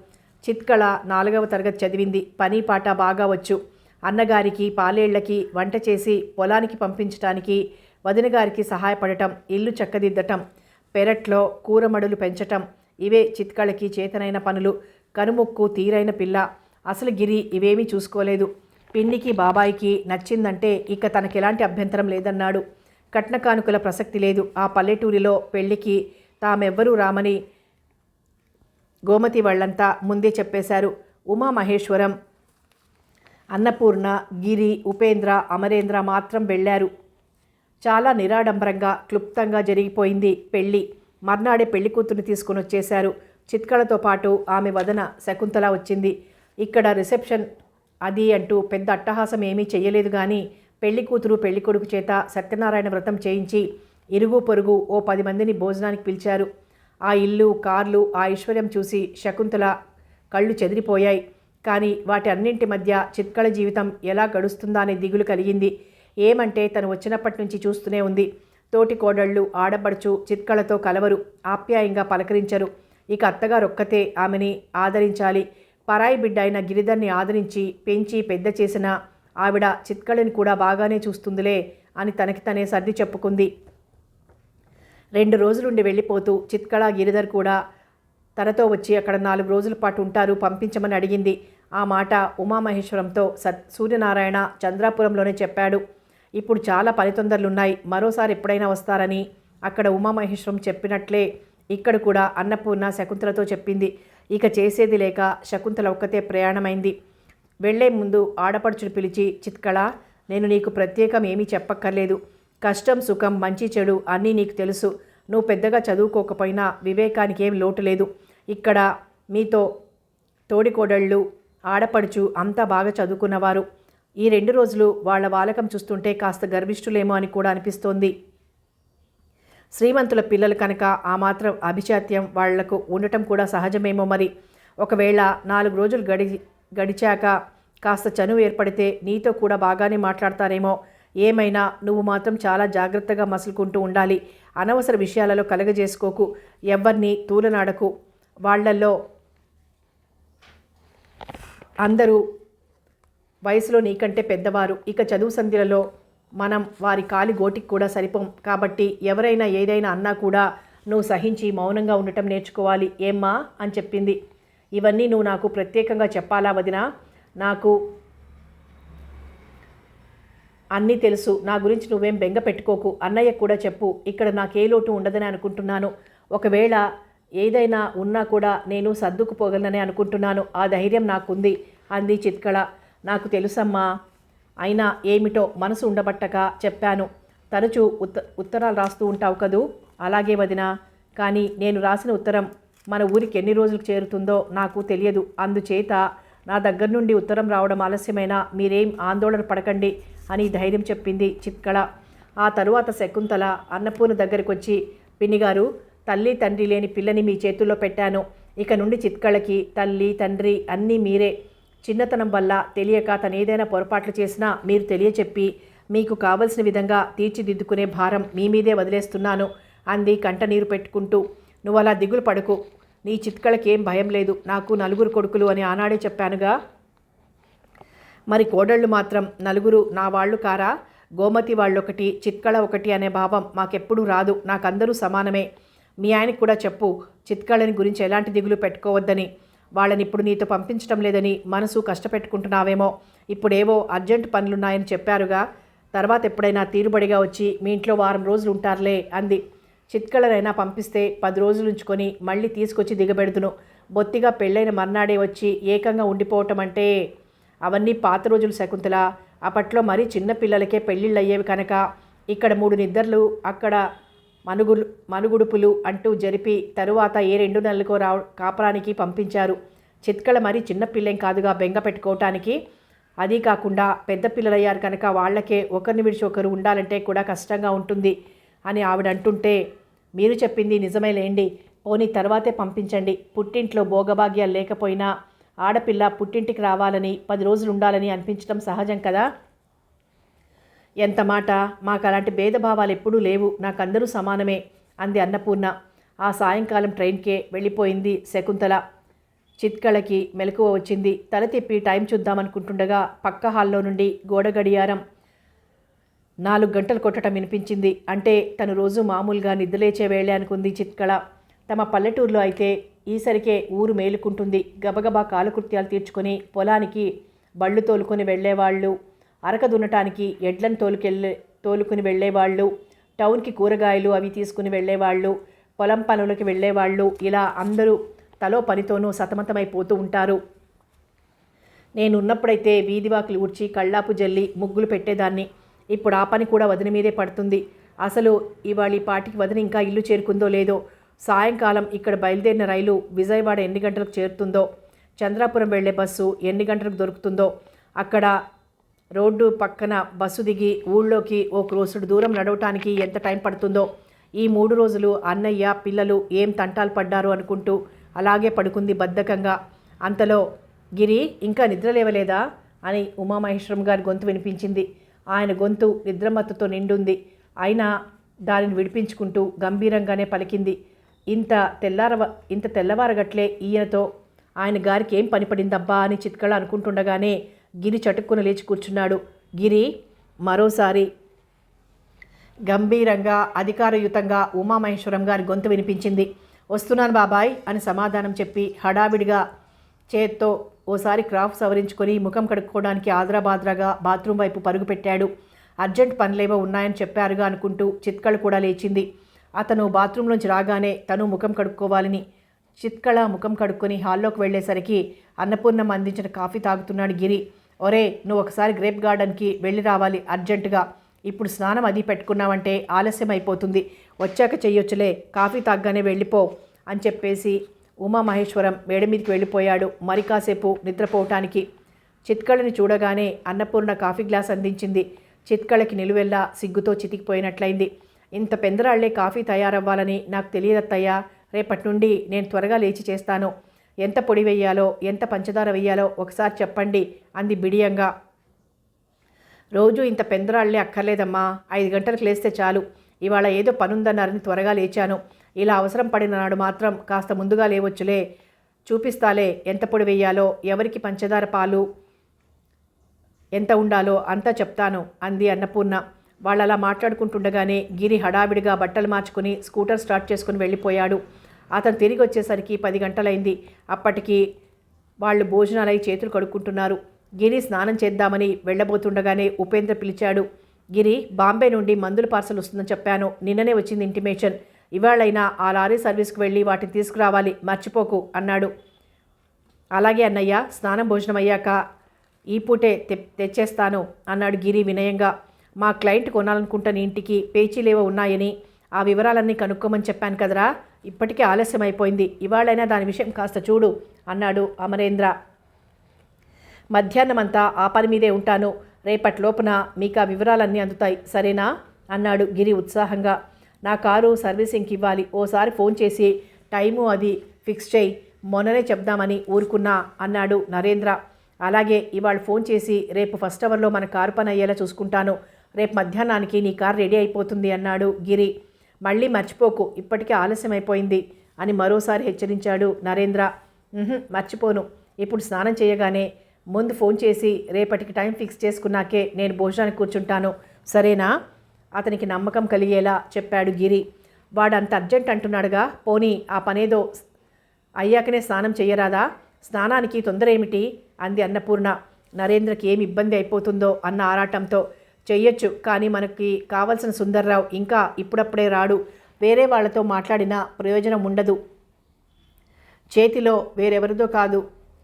చిత్కళ 4వ తరగతి చదివింది. పని పాట బాగా వచ్చు. అన్నగారికి పాలేళ్లకి వంట చేసి పొలానికి పంపించటానికి, వదినగారికి సహాయపడటం, ఇల్లు చక్కదిద్దటం, పెరట్లో కూరమడులు పెంచటం, ఇవే చిత్కళకి చేతనైన పనులు. కనుముక్కు తీరైన పిల్ల. అసలు గిరి ఇవేమీ చూసుకోలేదు. పిన్నికి బాబాయికి నచ్చిందంటే ఇక తనకెలాంటి అభ్యంతరం లేదన్నాడు. కట్న కానుకల ప్రసక్తి లేదు. ఆ పల్లెటూరిలో పెళ్లికి తామెవ్వరూ రామని గోమతి వాళ్ళంతా ముందే చెప్పేశారు. ఉమామహేశ్వరం, అన్నపూర్ణ, గిరి, ఉపేంద్ర, అమరేంద్ర మాత్రం వెళ్ళారు. చాలా నిరాడంబరంగా క్లుప్తంగా జరిగిపోయింది పెళ్ళి. మర్నాడే పెళ్లి కూతుర్ని తీసుకుని వచ్చేశారు. చిత్కళతో పాటు ఆమె వదన శకుంతల వచ్చింది. ఇక్కడ రిసెప్షన్ అది అంటూ పెద్ద అట్టహాసం ఏమీ చెయ్యలేదు. కానీ పెళ్లి కూతురు పెళ్లి కొడుకు చేత సత్యనారాయణ వ్రతం చేయించి ఇరుగు పొరుగు ఓ 10 మందిని భోజనానికి పిలిచారు. ఆ ఇల్లు, కార్లు, ఆ ఐశ్వర్యం చూసి శకుంతల కళ్ళు చెదిరిపోయాయి. కానీ వాటి అన్నింటి మధ్య చిత్కళ జీవితం ఎలా గడుస్తుందా అనే దిగులు కలిగింది. ఏమంటే తను వచ్చినప్పటి నుంచి చూస్తూనే ఉంది. తోటి కోడళ్ళు, ఆడపడుచు చిత్కళతో కలవరు, ఆప్యాయంగా పలకరించరు. ఇక అత్తగారొక్కతే ఆమెని ఆదరించాలి. పరాయి బిడ్డ అయిన గిరిధర్ని ఆదరించి పెంచి పెద్ద చేసిన ఆవిడ చిత్కళని కూడా బాగానే చూస్తుందిలే అని తనకి తనే సర్ది చెప్పుకుంది. 2 రోజులుండి వెళ్ళిపోతూ చిత్కళ, గిరిధర్ కూడా తనతో వచ్చి అక్కడ 4 రోజుల పాటు ఉంటారు, పంపించమని అడిగింది. ఆ మాట ఉమామహేశ్వరంతో సూర్యనారాయణ చంద్రాపురంలోనే చెప్పాడు. ఇప్పుడు చాలా పని తొందరలున్నాయి, మరోసారి ఎప్పుడైనా వస్తారని అక్కడ ఉమామహేశ్వరం చెప్పినట్లే ఇక్కడ కూడా అన్నపూర్ణ శకుంతలతో చెప్పింది. ఇక చేసేది లేక శకుంతల ఒక్కతే ప్రయాణమైంది. వెళ్లే ముందు ఆడపడుచును పిలిచి, చిత్కళ, నేను నీకు ప్రత్యేకం ఏమీ చెప్పక్కర్లేదు. కష్టం సుఖం మంచి చెడు అన్నీ నీకు తెలుసు. నువ్వు పెద్దగా చదువుకోకపోయినా వివేకానికి ఏం లోటు లేదు. ఇక్కడ మీతో తోడికోడళ్ళు, ఆడపడుచు అంతా బాగా చదువుకున్నవారు. ఈ 2 రోజులు వాళ్ళ వాలకం చూస్తుంటే కాస్త గర్విష్ఠులేమో అని కూడా అనిపిస్తోంది. శ్రీమంతుల పిల్లలు కనుక ఆ మాత్రం అభిజాత్యం వాళ్లకు ఉండటం కూడా సహజమేమో మరి. ఒకవేళ 4 రోజులు గడిచాక కాస్త చనువు ఏర్పడితే నీతో కూడా బాగానే మాట్లాడతారేమో. ఏమైనా నువ్వు మాత్రం చాలా జాగ్రత్తగా మసులుకుంటూ ఉండాలి. అనవసర విషయాలలో కలగజేసుకోకు. ఎవ్వరిని తూలనాడకు. వాళ్లలో అందరూ వయసులో నీకంటే పెద్దవారు. ఇక చదువు సంధ్యలలో మనం వారి కాలి గోటికి కూడా సరిపోం. కాబట్టి ఎవరైనా ఏదైనా అన్నా కూడా నువ్వు సహించి మౌనంగా ఉండటం నేర్చుకోవాలి. ఏమ్మా అని చెప్పింది. ఇవన్నీ నువ్వు నాకు ప్రత్యేకంగా చెప్పాలా వదినా? నాకు అన్నీ తెలుసు. నా గురించి నువ్వేం బెంగ పెట్టుకోకు. అన్నయ్య కూడా చెప్పు. ఇక్కడ నాకే లోటు ఉండదని అనుకుంటున్నాను. ఒకవేళ ఏదైనా ఉన్నా కూడా నేను సర్దుకుపోగలనని అనుకుంటున్నాను. ఆ ధైర్యం నాకుంది అంది చిత్కళ. నాకు తెలుసమ్మా. అయినా ఏమిటో మనసు ఉండబట్టక చెప్పాను. తరచూ ఉత్తరాలు రాస్తూ ఉంటావు కదూ. అలాగే వదినా. కానీ నేను రాసిన ఉత్తరం మన ఊరికి ఎన్ని రోజులకు చేరుతుందో నాకు తెలియదు. అందుచేత నా దగ్గర నుండి ఉత్తరం రావడం ఆలస్యమైనా మీరేం ఆందోళన పడకండి అని ధైర్యం చెప్పింది చిత్కళ. ఆ తరువాత శకుంతల అన్నపూర్ణ దగ్గరికి వచ్చి, పిన్నిగారు, తల్లి తండ్రి లేని పిల్లని మీ చేతుల్లో పెట్టాను. ఇక నుండి చిత్కళకి తల్లి తండ్రి అన్నీ మీరే. చిన్నతనం వల్ల తెలియక తనేదైనా పొరపాట్లు చేసినా మీరు తెలియచెప్పి మీకు కావలసిన విధంగా తీర్చిదిద్దుకునే భారం మీ మీదే వదిలేస్తున్నాను అంది కంటనీరు పెట్టుకుంటూ. నువ్వు అలా దిగులు పడకు. నీ చిత్కళకేం భయం లేదు. నాకు 4 కొడుకులు అని ఆనాడే చెప్పానుగా. మరి కోడళ్ళు మాత్రం 4 నా వాళ్ళు కారా? గోమతి వాళ్ళొకటి, చిత్కళ ఒకటి అనే భావం మాకెప్పుడూ రాదు. నాకందరూ సమానమే. మీ ఆయనకు కూడా చెప్పు, చిత్కళని గురించి ఎలాంటి దిగులు పెట్టుకోవద్దని. వాళ్ళని ఇప్పుడు నీతో పంపించడం లేదని మనసు కష్టపెట్టుకుంటున్నావేమో. ఇప్పుడేవో అర్జెంటు పనులున్నాయని చెప్పారుగా. తర్వాత ఎప్పుడైనా తీరుబడిగా వచ్చి మీ ఇంట్లో వారం రోజులు ఉంటారులే అంది. చిత్కళనైనా పంపిస్తే 10 రోజులు ఉంచుకొని మళ్ళీ తీసుకొచ్చి దిగబెడుతును. బొత్తిగా పెళ్ళైన మర్నాడే వచ్చి ఏకంగా ఉండిపోవటం అంటే అవన్నీ పాత రోజులు శకుంతల. అప్పట్లో మరీ చిన్నపిల్లలకే పెళ్ళిళ్ళు అయ్యేవి కనుక ఇక్కడ 3 నిద్రలు అక్కడ మనుగుడుపులు అంటూ జరిపి తరువాత ఏ 2 నెలలకో కాపురానికి పంపించారు. చిత్కళ మరీ చిన్నపిల్లేం కాదుగా బెంగ పెట్టుకోవటానికి. అదీ కాకుండా పెద్ద పిల్లలయ్యారు కనుక వాళ్ళకే ఒకరిని విడిచి ఒకరు ఉండాలంటే కూడా కష్టంగా ఉంటుంది అని ఆవిడ అంటుంటే, మీరు చెప్పింది నిజమేలేండి. పోనీ తర్వాతే పంపించండి. పుట్టింట్లో భోగభాగ్యాలు లేకపోయినా ఆడపిల్ల పుట్టింటికి రావాలని 10 రోజులు ఉండాలని అనిపించడం సహజం కదా. ఎంత మాట. మాకు అలాంటి భేదభావాలు ఎప్పుడూ లేవు. నాకందరూ సమానమే అంది అన్నపూర్ణ. ఆ సాయంకాలం ట్రైన్కే వెళ్ళిపోయింది శకుంతల. చిత్కళకి మెలకువ వచ్చింది. తల తిప్పి టైం చూద్దామనుకుంటుండగా పక్క హాల్లో నుండి గోడ గడియారం 4 గంటలు కొట్టడం వినిపించింది. అంటే తను రోజు మామూలుగా నిద్రలేచే వేళే అనుకుంది చిత్కళ. తమ పల్లెటూరులో అయితే ఈసరికే ఊరు మేలుకుంటుంది. గబగబా కాలకృత్యాలు తీర్చుకొని పొలానికి బళ్ళు తోలుకొని వెళ్ళేవాళ్ళు, అరక దున్నటానికి ఎడ్లను తోలుకుని వెళ్ళేవాళ్ళు, టౌన్కి కూరగాయలు అవి తీసుకుని వెళ్ళేవాళ్ళు, పొలం పనులకి వెళ్ళేవాళ్ళు, ఇలా అందరూ తలో పనితోనూ సతమతమైపోతూ ఉంటారు. నేనున్నప్పుడైతే వీధివాకులు ఊడ్చి కళ్ళాపు జల్లి ముగ్గులు పెట్టేదాన్ని. ఇప్పుడు ఆ పని కూడా వదిన మీదే పడుతుంది. అసలు ఇవాళ ఈ పాటికి వదిన ఇంకా ఇల్లు చేరుకుందో లేదో. సాయంకాలం ఇక్కడ బయలుదేరిన రైలు విజయవాడ ఎన్ని గంటలకు చేరుతుందో, చంద్రాపురం వెళ్లే బస్సు ఎన్ని గంటలకు దొరుకుతుందో, అక్కడ రోడ్డు పక్కన బస్సు దిగి ఊళ్ళోకి ఓ క్రోసుడు దూరం నడవటానికి ఎంత టైం పడుతుందో. ఈ 3 రోజులు అన్నయ్య పిల్లలు ఏం తంటాలు పడ్డారు అనుకుంటూ అలాగే పడుకుంది బద్ధకంగా. అంతలో గిరి, ఇంకా నిద్రలేవలేదా అని ఉమామహేశ్వరం గారి గొంతు వినిపించింది. ఆయన గొంతు నిద్రమత్తుతో నిండుంది. అయినా దానిని విడిపించుకుంటూ గంభీరంగానే పలికింది. ఇంత తెల్లవారగట్లే ఈయనతో ఆయన గారికి ఏం పని పడిందబ్బా అని చిత్కళ అనుకుంటుండగానే గిరి చటుక్కున లేచి కూర్చున్నాడు. గిరి, మరోసారి గంభీరంగా అధికారయుతంగా ఉమామహేశ్వరం గారి గొంతు వినిపించింది. వస్తున్నాను బాబాయ్ అని సమాధానం చెప్పి హడావిడిగా చేత్తో ఓసారి క్రాఫ్ సవరించుకొని ముఖం కడుక్కోవడానికి ఆద్రాబాద్రాగా బాత్రూం వైపు పరుగు పెట్టాడు. అర్జెంట్ పనులేవో ఉన్నాయని చెప్పారుగా అనుకుంటూ చిత్కళ కూడా లేచింది. అతను బాత్రూంలోంచి రాగానే తను ముఖం కడుక్కోవాలని. చిత్కళ ముఖం కడుక్కొని హాల్లోకి వెళ్ళేసరికి అన్నపూర్ణమ్మ అందించిన కాఫీ తాగుతున్నాడు గిరి. ఒరే, నువ్వు ఒకసారి గ్రేప్ గార్డెన్కి వెళ్ళి రావాలి అర్జెంటుగా. ఇప్పుడు స్నానం అది పెట్టుకున్నావంటే ఆలస్యం అయిపోతుంది. వచ్చాక చెయ్యొచ్చులే, కాఫీ తాగ్గానే వెళ్ళిపో అని చెప్పేసి ఉమామహేశ్వరం మేడ మీదకి వెళ్ళిపోయాడు మరి కాసేపు నిద్రపోవటానికి. చిత్కళని చూడగానే అన్నపూర్ణ కాఫీ గ్లాస్ అందించింది. చిత్కళకి నిలువెల్లా సిగ్గుతో చితికిపోయినట్లయింది. ఇంత పెందరాళ్లే కాఫీ తయారవ్వాలని నాకు తెలియదత్తయ్యా. రేపటి నుండి నేను త్వరగా లేచి చేస్తాను. ఎంత పొడి వెయ్యాలో, ఎంత పంచదార వెయ్యాలో ఒకసారి చెప్పండి అంది బిడియంగా. రోజు ఇంత పెందరాళ్లే అక్కర్లేదమ్మా. 5 గంటలకు లేస్తే చాలు. ఇవాళ ఏదో పనుందన్నారని త్వరగా లేచాను. ఇలా అవసరం పడిన నాడు మాత్రం కాస్త ముందుగా లేవచ్చులే. చూపిస్తాలే ఎంత పొడి వెయ్యాలో, ఎవరికి పంచదార పాలు ఎంత ఉండాలో అంతా చెప్తాను అంది అన్నపూర్ణ. వాళ్ళు అలా మాట్లాడుకుంటుండగానే గిరి హడావిడిగా బట్టలు మార్చుకుని స్కూటర్ స్టార్ట్ చేసుకుని వెళ్ళిపోయాడు. అతను తిరిగి వచ్చేసరికి 10 గంటలైంది. అప్పటికి వాళ్ళు భోజనాలై చేతులు కడుక్కుంటున్నారు. గిరి స్నానం చేద్దామని వెళ్ళబోతుండగానే ఉపేంద్ర పిలిచాడు. గిరి, బాంబే నుండి మందుల పార్సల్ వస్తుందని చెప్పాను. నిన్ననే వచ్చింది ఇంటిమేషన్. ఇవాళైనా ఆ లారీ సర్వీస్కి వెళ్ళి వాటిని తీసుకురావాలి, మర్చిపోకు అన్నాడు. అలాగే అన్నయ్య, స్నానం భోజనం అయ్యాక ఈ పూటే తెచ్చేస్తాను అన్నాడు గిరి వినయంగా. మా క్లయింట్ కొనాలనుకుంటున్న ఇంటికి పేచీలేవో ఉన్నాయని ఆ వివరాలన్నీ కనుక్కోమని చెప్పాను కదరా, ఇప్పటికే ఆలస్యం అయిపోయింది. ఇవాళైనా దాని విషయం కాస్త చూడు అన్నాడు అమరేంద్ర. మధ్యాహ్నమంతా ఆ పని మీదే ఉంటాను. రేపటిలోపున మీకు ఆ వివరాలన్నీ అందుతాయి, సరేనా అన్నాడు గిరి ఉత్సాహంగా. నా కారు సర్వీసింగ్కి ఇవ్వాలి. ఓసారి ఫోన్ చేసి టైము అది ఫిక్స్ చేయి. మొన్ననే చెప్దామని ఊరుకున్నా అన్నాడు నరేంద్ర. అలాగే, ఇవాళ ఫోన్ చేసి రేపు ఫస్ట్ అవర్లో మన కారు పని అయ్యేలా చూసుకుంటాను. రేపు మధ్యాహ్నానికి నీ కారు రెడీ అయిపోతుంది అన్నాడు గిరి. మళ్ళీ మర్చిపోకు, ఇప్పటికే ఆలస్యం అయిపోయింది అని మరోసారి హెచ్చరించాడు నరేంద్ర. మర్చిపోను. ఇప్పుడు స్నానం చేయగానే ముందు ఫోన్ చేసి రేపటికి టైం ఫిక్స్ చేసుకున్నాకే నేను భోజనానికి కూర్చుంటాను, సరేనా? అతనికి నమ్మకం కలిగేలా చెప్పాడు గిరి. వాడు అంత అర్జెంట్ అంటున్నాడుగా, పోనీ ఆ పనేదో అయ్యాకనే స్నానం చెయ్యరాదా? స్నానానికి తొందర ఏమిటి అంది అన్నపూర్ణ. నరేంద్రకి ఏమి ఇబ్బంది అయిపోతుందో అన్న ఆరాటంతో. చెయ్యొచ్చు, కానీ మనకి కావలసిన సుందర్రావు ఇంకా ఇప్పుడప్పుడే రాడు. వేరే వాళ్లతో మాట్లాడినా ప్రయోజనం ఉండదు. చేతిలో వేరెవరిదో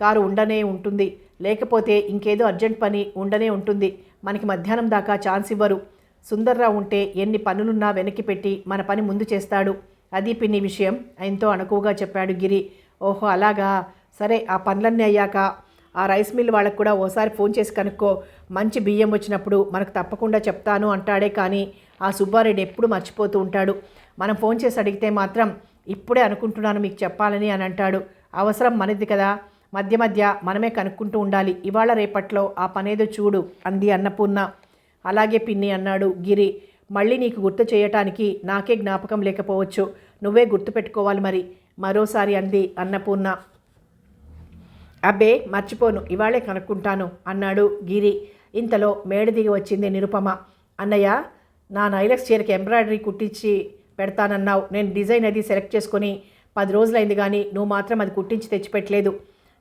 కారు ఉండనే ఉంటుంది, లేకపోతే ఇంకేదో అర్జెంట్ పని ఉండనే ఉంటుంది. మనకి మధ్యాహ్నం దాకా ఛాన్స్ ఇవ్వరు. సుందర్రావు ఉంటే ఎన్ని పనులున్నా వెనక్కి పెట్టి మన పని ముందు చేస్తాడు. అది పిన్ని విషయం ఆయనతో అణకువగా చెప్పాడు గిరి. ఓహో అలాగా, సరే, ఆ పనులన్నీ అయ్యాక ఆ రైస్ మిల్ వాళ్ళకు కూడా ఓసారి ఫోన్ చేసి కనుక్కో. మంచి బియ్యం వచ్చినప్పుడు మనకు తప్పకుండా చెప్తాను అంటాడే, కానీ ఆ సుబ్బారెడ్డి ఎప్పుడు మర్చిపోతూ ఉంటాడు. మనం ఫోన్ చేసి అడిగితే మాత్రం ఇప్పుడే అనుకుంటున్నాను మీకు చెప్పాలని అని అంటాడు. అవసరం మనది కదా, మధ్య మధ్య మనమే కనుక్కుంటూ ఉండాలి. ఇవాళ రేపట్లో ఆ పనేదో చూడు అంది అన్నపూర్ణ. అలాగే పిన్ని అన్నాడు గిరి. మళ్ళీ నీకు గుర్తు చేయటానికి నాకే జ్ఞాపకం లేకపోవచ్చు, నువ్వే గుర్తు పెట్టుకోవాలి మరి మరోసారి అంది అన్నపూర్ణ. అబ్బే మర్చిపోను, ఇవాళే కనుక్కుంటాను అన్నాడు గిరి. ఇంతలో మేడ దిగి వచ్చింది నిరుపమ. అన్నయ్య, నా నైలక్స్ చీరకి ఎంబ్రాయిడరీ కుట్టించి పెడతానన్నావు. నేను డిజైన్ అది సెలెక్ట్ చేసుకొని 10 రోజులైంది, కానీ నువ్వు మాత్రం అది కుట్టించి తెచ్చిపెట్టలేదు.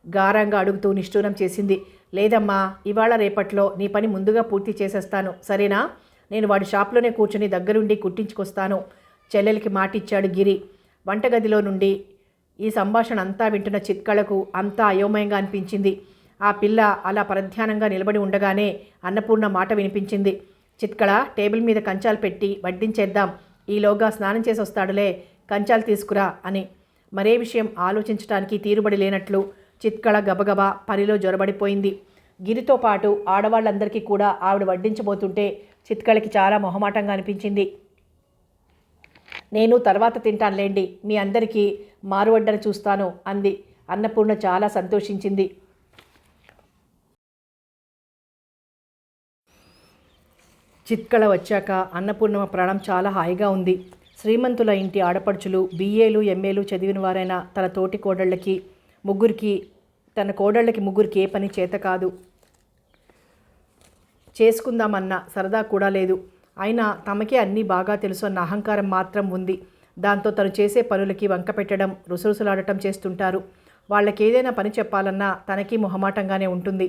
గారంగా అడుగుతూ నిష్ఠూరం చేసింది. లేదమ్మా, ఇవాళ రేపట్లో నీ పని ముందుగా పూర్తి చేసేస్తాను, సరేనా? నేను వాడి షాప్లోనే కూర్చుని దగ్గరుండి కుట్టించుకొస్తాను చెల్లెలికి మాటిచ్చాడు గిరి. వంటగదిలో నుండి ఈ సంభాషణ అంతా వింటున్న చిత్కళకు అంతా అయోమయంగా అనిపించింది. ఆ పిల్ల అలా పరధ్యానంగా నిలబడి ఉండగానే అన్నపూర్ణ మాట వినిపించింది. చిత్కళ, టేబుల్ మీద కంచాలు పెట్టి వడ్డించేద్దాం, ఈలోగా స్నానం చేసి వస్తాడులే, కంచాలు తీసుకురా అని. మరే విషయం ఆలోచించడానికి తీరుబడి లేనట్లు చిత్కళ గబగబా పనిలో జొరబడిపోయింది. గిరితో పాటు ఆడవాళ్ళందరికీ కూడా ఆవిడ వడ్డించబోతుంటే చిత్కళకి చాలా మొహమాటంగా అనిపించింది. నేను తర్వాత తింటానులేండి, మీ అందరికీ మారువడ్డన చూస్తాను అంది. అన్నపూర్ణ చాలా సంతోషించింది. చిత్కళ వచ్చాక అన్నపూర్ణమ ప్రాణం చాలా హాయిగా ఉంది. శ్రీమంతుల ఇంటి ఆడపడుచులు BAలు MAలు చదివిన వారైన తన తోటి కోడళ్ళకి ముగ్గురికి ఏ పని చేత కాదు. చేసుకుందామన్న సరదా కూడా లేదు. అయినా తమకే అన్నీ బాగా తెలుసు అన్న అహంకారం మాత్రం ఉంది. దాంతో తను చేసే పనులకి వంక పెట్టడం, రుసరుసలాడటం చేస్తుంటారు. వాళ్ళకేదైనా పని చెప్పాలన్నా తనకి మొహమాటంగానే ఉంటుంది.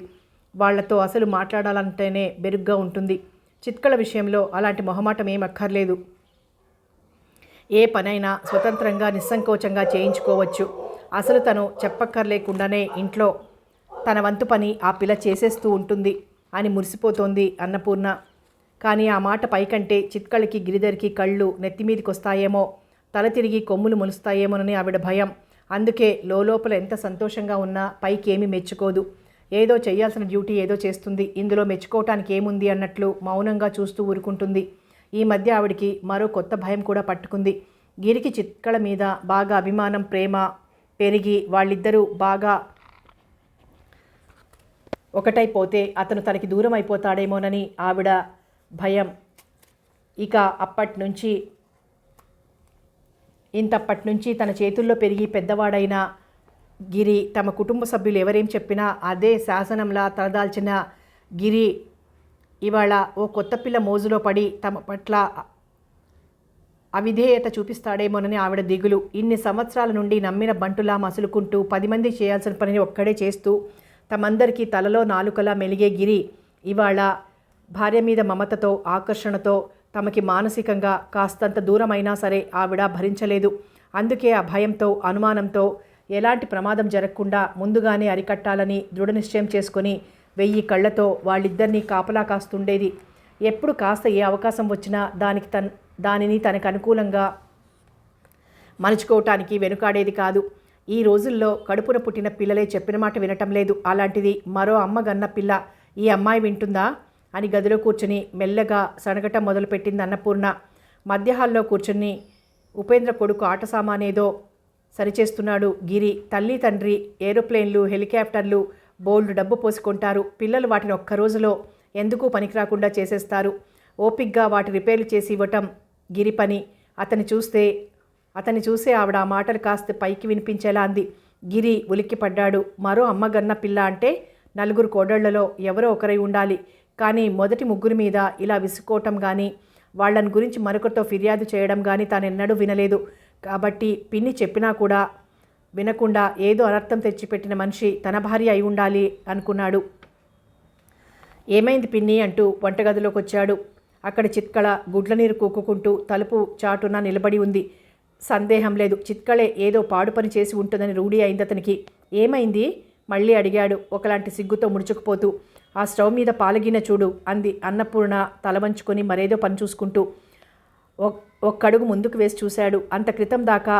వాళ్లతో అసలు మాట్లాడాలంటేనే బెరుగ్గా ఉంటుంది. చిత్కళ విషయంలో అలాంటి మొహమాటం ఏం అక్కర్లేదు. ఏ పనైనా స్వతంత్రంగా నిస్సంకోచంగా చేయించుకోవచ్చు. అసలు తను చెప్పక్కర్లేకుండానే ఇంట్లో తన వంతు పని ఆ పిల్ల చేసేస్తూ ఉంటుంది అని మురిసిపోతోంది అన్నపూర్ణ. కానీ ఆ మాట పైకంటే చిత్కళకి గిరిధర్కి కళ్ళు నెత్తిమీదికి వస్తాయేమో, తల తిరిగి కొమ్ములు మొలుస్తాయేమోనని ఆవిడ భయం. అందుకే లోపల ఎంత సంతోషంగా ఉన్నా పైకి ఏమీ మెచ్చుకోదు. ఏదో చేయాల్సిన డ్యూటీ ఏదో చేస్తుంది, ఇందులో మెచ్చుకోవటానికి ఏముంది అన్నట్లు మౌనంగా చూస్తూ ఊరుకుంటుంది. ఈ మధ్య ఆవిడికి మరో కొత్త భయం కూడా పట్టుకుంది. గిరికి చిత్కళ మీద బాగా అభిమానం, ప్రేమ పెరిగి వాళ్ళిద్దరూ బాగా ఒకటైపోతే అతను తనకి దూరం అయిపోతాడేమోనని ఆవిడ భయం. ఇక ఇంతప్పటి నుంచి తన చేతుల్లో పెరిగి పెద్దవాడైన గిరి తమ కుటుంబ సభ్యులు ఎవరేం చెప్పినా అదే శాసనంలా తలదాల్చిన గిరి ఇవాళ ఓ కొత్త పిల్ల మోజులో పడి తమ పట్ల అవిధేయత చూపిస్తాడేమోనని ఆవిడ దిగులు. ఇన్ని సంవత్సరాల నుండి నమ్మిన బంటులా మసులుకుంటూ 10 మంది చేయాల్సిన పనిని ఒక్కడే చేస్తూ తమందరికీ తలలో నాలుకలా మెలిగే గిరి ఇవాళ భార్య మీద మమతతో, ఆకర్షణతో తమకి మానసికంగా కాస్తంత దూరమైనా సరే ఆవిడ భరించలేదు. అందుకే ఆ భయంతో, అనుమానంతో ఎలాంటి ప్రమాదం జరగకుండా ముందుగానే అరికట్టాలని దృఢ నిశ్చయం చేసుకుని 1000 కళ్ళతో వాళ్ళిద్దరినీ కాపలా కాస్తుండేది. ఎప్పుడు కాస్త ఏ అవకాశం వచ్చినా దానిని తనకు అనుకూలంగా మలుచుకోవటానికి వెనుకాడేది కాదు. ఈ రోజుల్లో కడుపున పుట్టిన పిల్లలే చెప్పిన మాట వినటం లేదు. అలాంటిది మరో అమ్మ గన్న పిల్ల ఈ అమ్మాయి వింటుందా అని గదిలో కూర్చుని మెల్లగా సనగటం మొదలుపెట్టింది అన్నపూర్ణ. మధ్య హాల్లో కూర్చుని ఉపేంద్ర కొడుకు ఆట సామానేదో సరిచేస్తున్నాడు గిరి. తల్లి తండ్రి ఏరోప్లేన్లు, హెలికాప్టర్లు బోల్డ్ డబ్బు పోసుకుంటారు. పిల్లలు వాటిని ఒక్క రోజులో ఎందుకు పనికిరాకుండా చేసేస్తారు. ఓపిగ్గా వాటి రిపేర్లు చేసి ఇవ్వటం గిరి పని. అతన్ని చూసే ఆవిడ ఆ మాటలు కాస్త పైకి వినిపించేలా అంది. గిరి ఉలిక్కిపడ్డాడు. మరో అమ్మగన్న పిల్ల అంటే 4 కోడళ్లలో ఎవరో ఒకరై ఉండాలి. కానీ మొదటి 3 మీద ఇలా విసుకోవటం కానీ, వాళ్ళని గురించి మరొకరితో ఫిర్యాదు చేయడం కానీ తానెన్నడూ వినలేదు. కాబట్టి పిన్ని చెప్పినా కూడా వినకుండా ఏదో అనర్థం తెచ్చిపెట్టిన మనిషి తన భార్య అయి ఉండాలి అనుకున్నాడు. ఏమైంది పిన్ని అంటూ వంటగదిలోకి వచ్చాడు. అక్కడ చిత్కళ గుడ్ల నీరు కూక్కుంటూ తలుపు చాటున నిలబడి ఉంది. సందేహం లేదు, చిత్కళే ఏదో పాడు పని చేసి ఉంటుందని రూఢి అయింది అతనికి. ఏమైంది మళ్ళీ అడిగాడు ఒకలాంటి సిగ్గుతో ముడుచుకుపోతూ. ఆ స్టవ్ మీద పాలగిన చూడు అంది అన్నపూర్ణ తలవంచుకొని మరేదో పని చూసుకుంటూ. ఒక్కడుగు ముందుకు వేసి చూశాడు. అంత క్రితం దాకా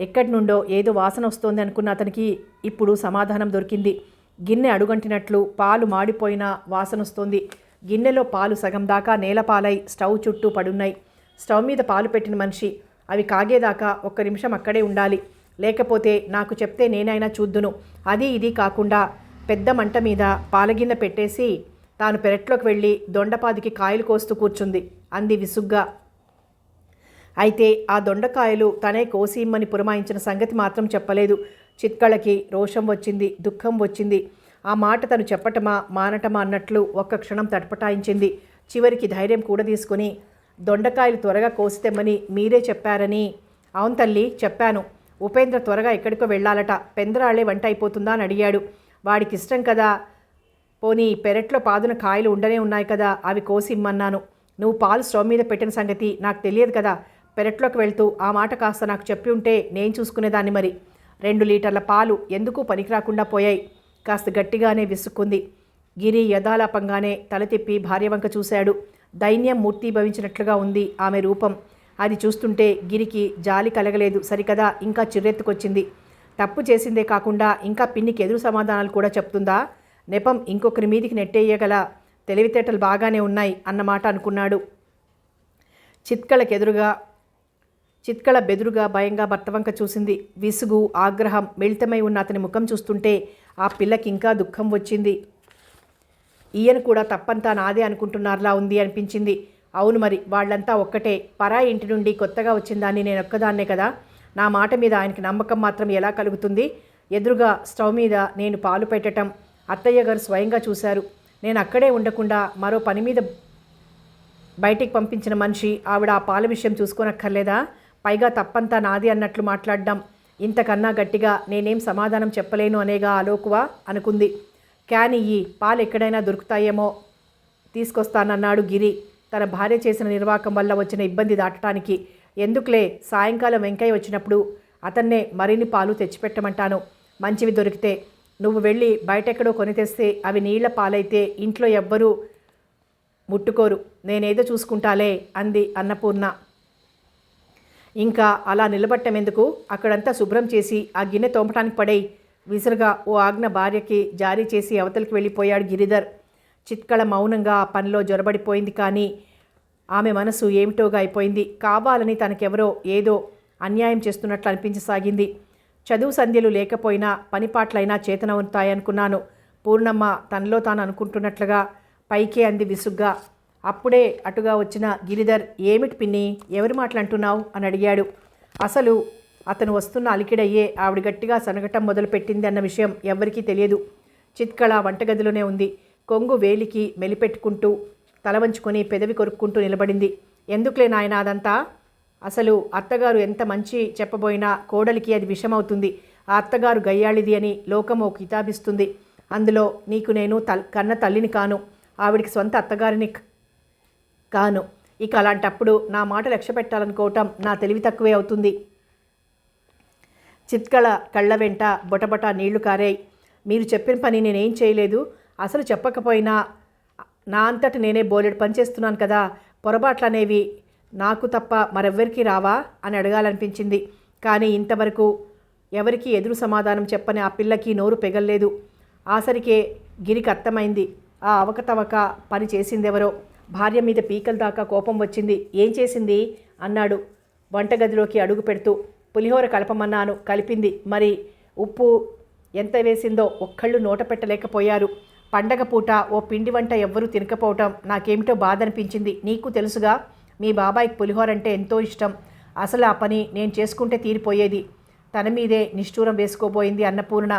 ఎక్కడి నుండో ఏదో వాసన వస్తోంది అనుకున్న అతనికి ఇప్పుడు సమాధానం దొరికింది. గిన్నె అడుగంటినట్లు పాలు మాడిపోయిన వాసన వస్తోంది. గిన్నెలో పాలు సగం దాకా నేలపాలై స్టవ్ చుట్టూ పడున్నాయి. స్టవ్ మీద పాలు పెట్టిన మనిషి అవి కాగేదాకా 1 నిమిషం అక్కడే ఉండాలి. లేకపోతే నాకు చెప్తే నేనైనా చూద్దును. అది ఇది కాకుండా పెద్ద మంట మీద పాలగిన్నె పెట్టేసి తాను పెరట్లోకి వెళ్ళి దొండపాదికి కాయలు కోస్తూ కూర్చుంది అంది విసుగ్గా. అయితే ఆ దొండకాయలు తనే కోసి ఇమ్మని పురమాయించిన సంగతి మాత్రం చెప్పలేదు. చిత్కళకి రోషం వచ్చింది, దుఃఖం వచ్చింది. ఆ మాట తను చెప్పటమా మానటమా అన్నట్లు ఒక్క క్షణం తటపటాయించింది. చివరికి ధైర్యం కూడా తీసుకుని దొండకాయలు త్వరగా కోసి తెమ్మని మీరే చెప్పారని. అవును తల్లి చెప్పాను. ఉపేంద్ర త్వరగా ఎక్కడికో వెళ్ళాలట. పెందరాళ్లే వంట అయిపోతుందా అని అడిగాడు. వాడికి ఇష్టం కదా. పోనీ పెరట్లో పాదున కాయలు ఉండనే ఉన్నాయి కదా, అవి కోసి ఇమ్మన్నాను. నువ్వు పాలు స్టవ్ మీద పెట్టిన సంగతి నాకు తెలియదు కదా. పెరట్లోకి వెళ్తూ ఆ మాట కాస్త నాకు చెప్పి ఉంటే నేను చూసుకునేదాన్ని. మరి 2 లీటర్ల పాలు ఎందుకు పనికిరాకుండా పోయాయి. కాస్త గట్టిగానే విసుక్కుంది. గిరి యథాలాపంగానే తల తిప్పి భార్య వంక చూశాడు. దైన్యం మూర్తీభవించినట్లుగా ఉంది ఆమె రూపం. అది చూస్తుంటే గిరికి జాలి కలగలేదు సరికదా, ఇంకా చిర్రెత్తుకొచ్చింది. తప్పు చేసిందే కాకుండా ఇంకా పిన్నికి ఎదురు సమాధానాలు కూడా చెప్తుందా. నెపం ఇంకొకరి మీదికి నెట్టేయగల తెలివితేటలు బాగానే ఉన్నాయి అన్నమాట అనుకున్నాడు. చిత్కళ బెదురుగా భయంగా భర్త వంక చూసింది. విసుగు, ఆగ్రహం మిళితమై ఉన్న అతని ముఖం చూస్తుంటే ఆ పిల్లకి ఇంకా దుఃఖం వచ్చింది. ఈయన కూడా తప్పంతా నాదే అనుకుంటున్నారులా ఉంది అనిపించింది. అవును మరి, వాళ్ళంతా ఒక్కటే. పరాయి ఇంటి నుండి కొత్తగా వచ్చిందాన్ని నేనొక్కదాన్నే కదా. నా మాట మీద ఆయనకి నమ్మకం మాత్రం ఎలా కలుగుతుంది. ఎదురుగా స్టవ్ మీద నేను పాలు పెట్టడం అత్తయ్య గారు స్వయంగా చూశారు. నేను అక్కడే ఉండకుండా మరో పని మీద బయటికి పంపించిన మనిషి ఆవిడ ఆ పాల విషయం చూసుకోనక్కర్లేదా. పైగా తప్పంతా నాది అన్నట్లు మాట్లాడడం. ఇంతకన్నా గట్టిగా నేనేం సమాధానం చెప్పలేను అనేగా ఆలోకువా అనుకుంది. క్యాన్ ఇయ్యి, పాలు ఎక్కడైనా దొరుకుతాయేమో తీసుకొస్తానన్నాడు గిరి తన భార్య చేసిన నిర్వాకం వల్ల వచ్చిన ఇబ్బంది దాటడానికి. ఎందుకులే, సాయంకాలం వెంకయ్య వచ్చినప్పుడు అతన్నే మరిన్ని పాలు తెచ్చిపెట్టమంటాను. మంచివి దొరికితే. నువ్వు వెళ్ళి బయటెక్కడో కొని తెస్తే అవి నీళ్ల పాలైతే ఇంట్లో ఎవ్వరూ ముట్టుకోరు. నేనేదో చూసుకుంటాలే అంది అన్నపూర్ణ. ఇంకా అలా నిలబట్టమెందుకు, అక్కడంతా శుభ్రం చేసి ఆ గిన్నె తోమటానికి పడేయి విసురుగా ఓ ఆజ్ఞ భార్యకి జారీ చేసి అవతలికి వెళ్ళిపోయాడు గిరిధర్. చిత్కళ మౌనంగా ఆ పనిలో జొరబడిపోయింది. కానీ ఆమె మనసు ఏమిటోగా అయిపోయింది. కావాలని తనకెవరో ఏదో అన్యాయం చేస్తున్నట్లు అనిపించసాగింది. చదువు సంధ్యలు లేకపోయినా పనిపాట్లైనా చేతనవుతాయనుకున్నాను. పూర్ణమ్మ తనలో తాను అనుకుంటున్నట్లుగా పైకే అంది విసుగ్గా. అప్పుడే అటుగా వచ్చిన గిరిధర్, ఏమిటి పిన్ని, ఎవరి మాటలంటున్నావు అని అడిగాడు. అసలు అతను వస్తున్న అలికిడయ్యే ఆవిడ గట్టిగా సనగటం మొదలుపెట్టింది అన్న విషయం ఎవ్వరికీ తెలియదు. చిత్కళ వంటగదిలోనే ఉంది. కొంగు వేలికి మెలిపెట్టుకుంటూ తల వంచుకొని పెదవి కొరుక్కుంటూ నిలబడింది. ఎందుకులే నాయన అదంతా. అసలు అత్తగారు ఎంత మంచి చెప్పబోయినా కోడలికి అది విషమవుతుంది. ఆ అత్తగారు గయ్యాళిది అని లోకం ఓ కితాబిస్తుంది. అందులో నీకు నేను కన్న తల్లిని కాను. ఆవిడికి సొంత అత్తగారిని కాను. ఇక అలాంటప్పుడు నా మాట లక్ష్య పెట్టాలనుకోవటం నా తెలివి తక్కువే అవుతుంది. చిత్కళ కళ్ళ వెంట బొటబొట నీళ్లు కారాయి. మీరు చెప్పిన పని నేనేం చేయలేదు. అసలు చెప్పకపోయినా నా అంతటి నేనే బోలెడు పని చేస్తున్నాను కదా. పొరపాట్లు అనేవి నాకు తప్ప మరెవ్వరికీ రావా అని అడగాలనిపించింది. కానీ ఇంతవరకు ఎవరికీ ఎదురు సమాధానం చెప్పని ఆ పిల్లకి నోరు పెగల్లేదు. ఆసరికే గిరికి అర్థమైంది ఆ అవకతవక పని చేసిందెవరో. భార్య మీద పీకల దాకా కోపం వచ్చింది. ఏం చేసింది అన్నాడు వంటగదిలోకి అడుగు పెడుతూ. పులిహోర కలపమన్నాను, కలిపింది. మరి ఉప్పు ఎంత వేసిందో ఒక్కళ్ళు నోట పెట్టలేకపోయారు. పండగ పూట ఓ పిండి వంట ఎవ్వరూ తినకపోవటం నాకేమిటో బాధ అనిపించింది. నీకు తెలుసుగా, మీ బాబాయికి పులిహోర అంటే ఎంతో ఇష్టం. అసలు ఆ పని నేను చేసుకుంటే తీరిపోయేది. తన మీదే నిష్ఠూరం వేసుకోబోయింది అన్నపూర్ణ.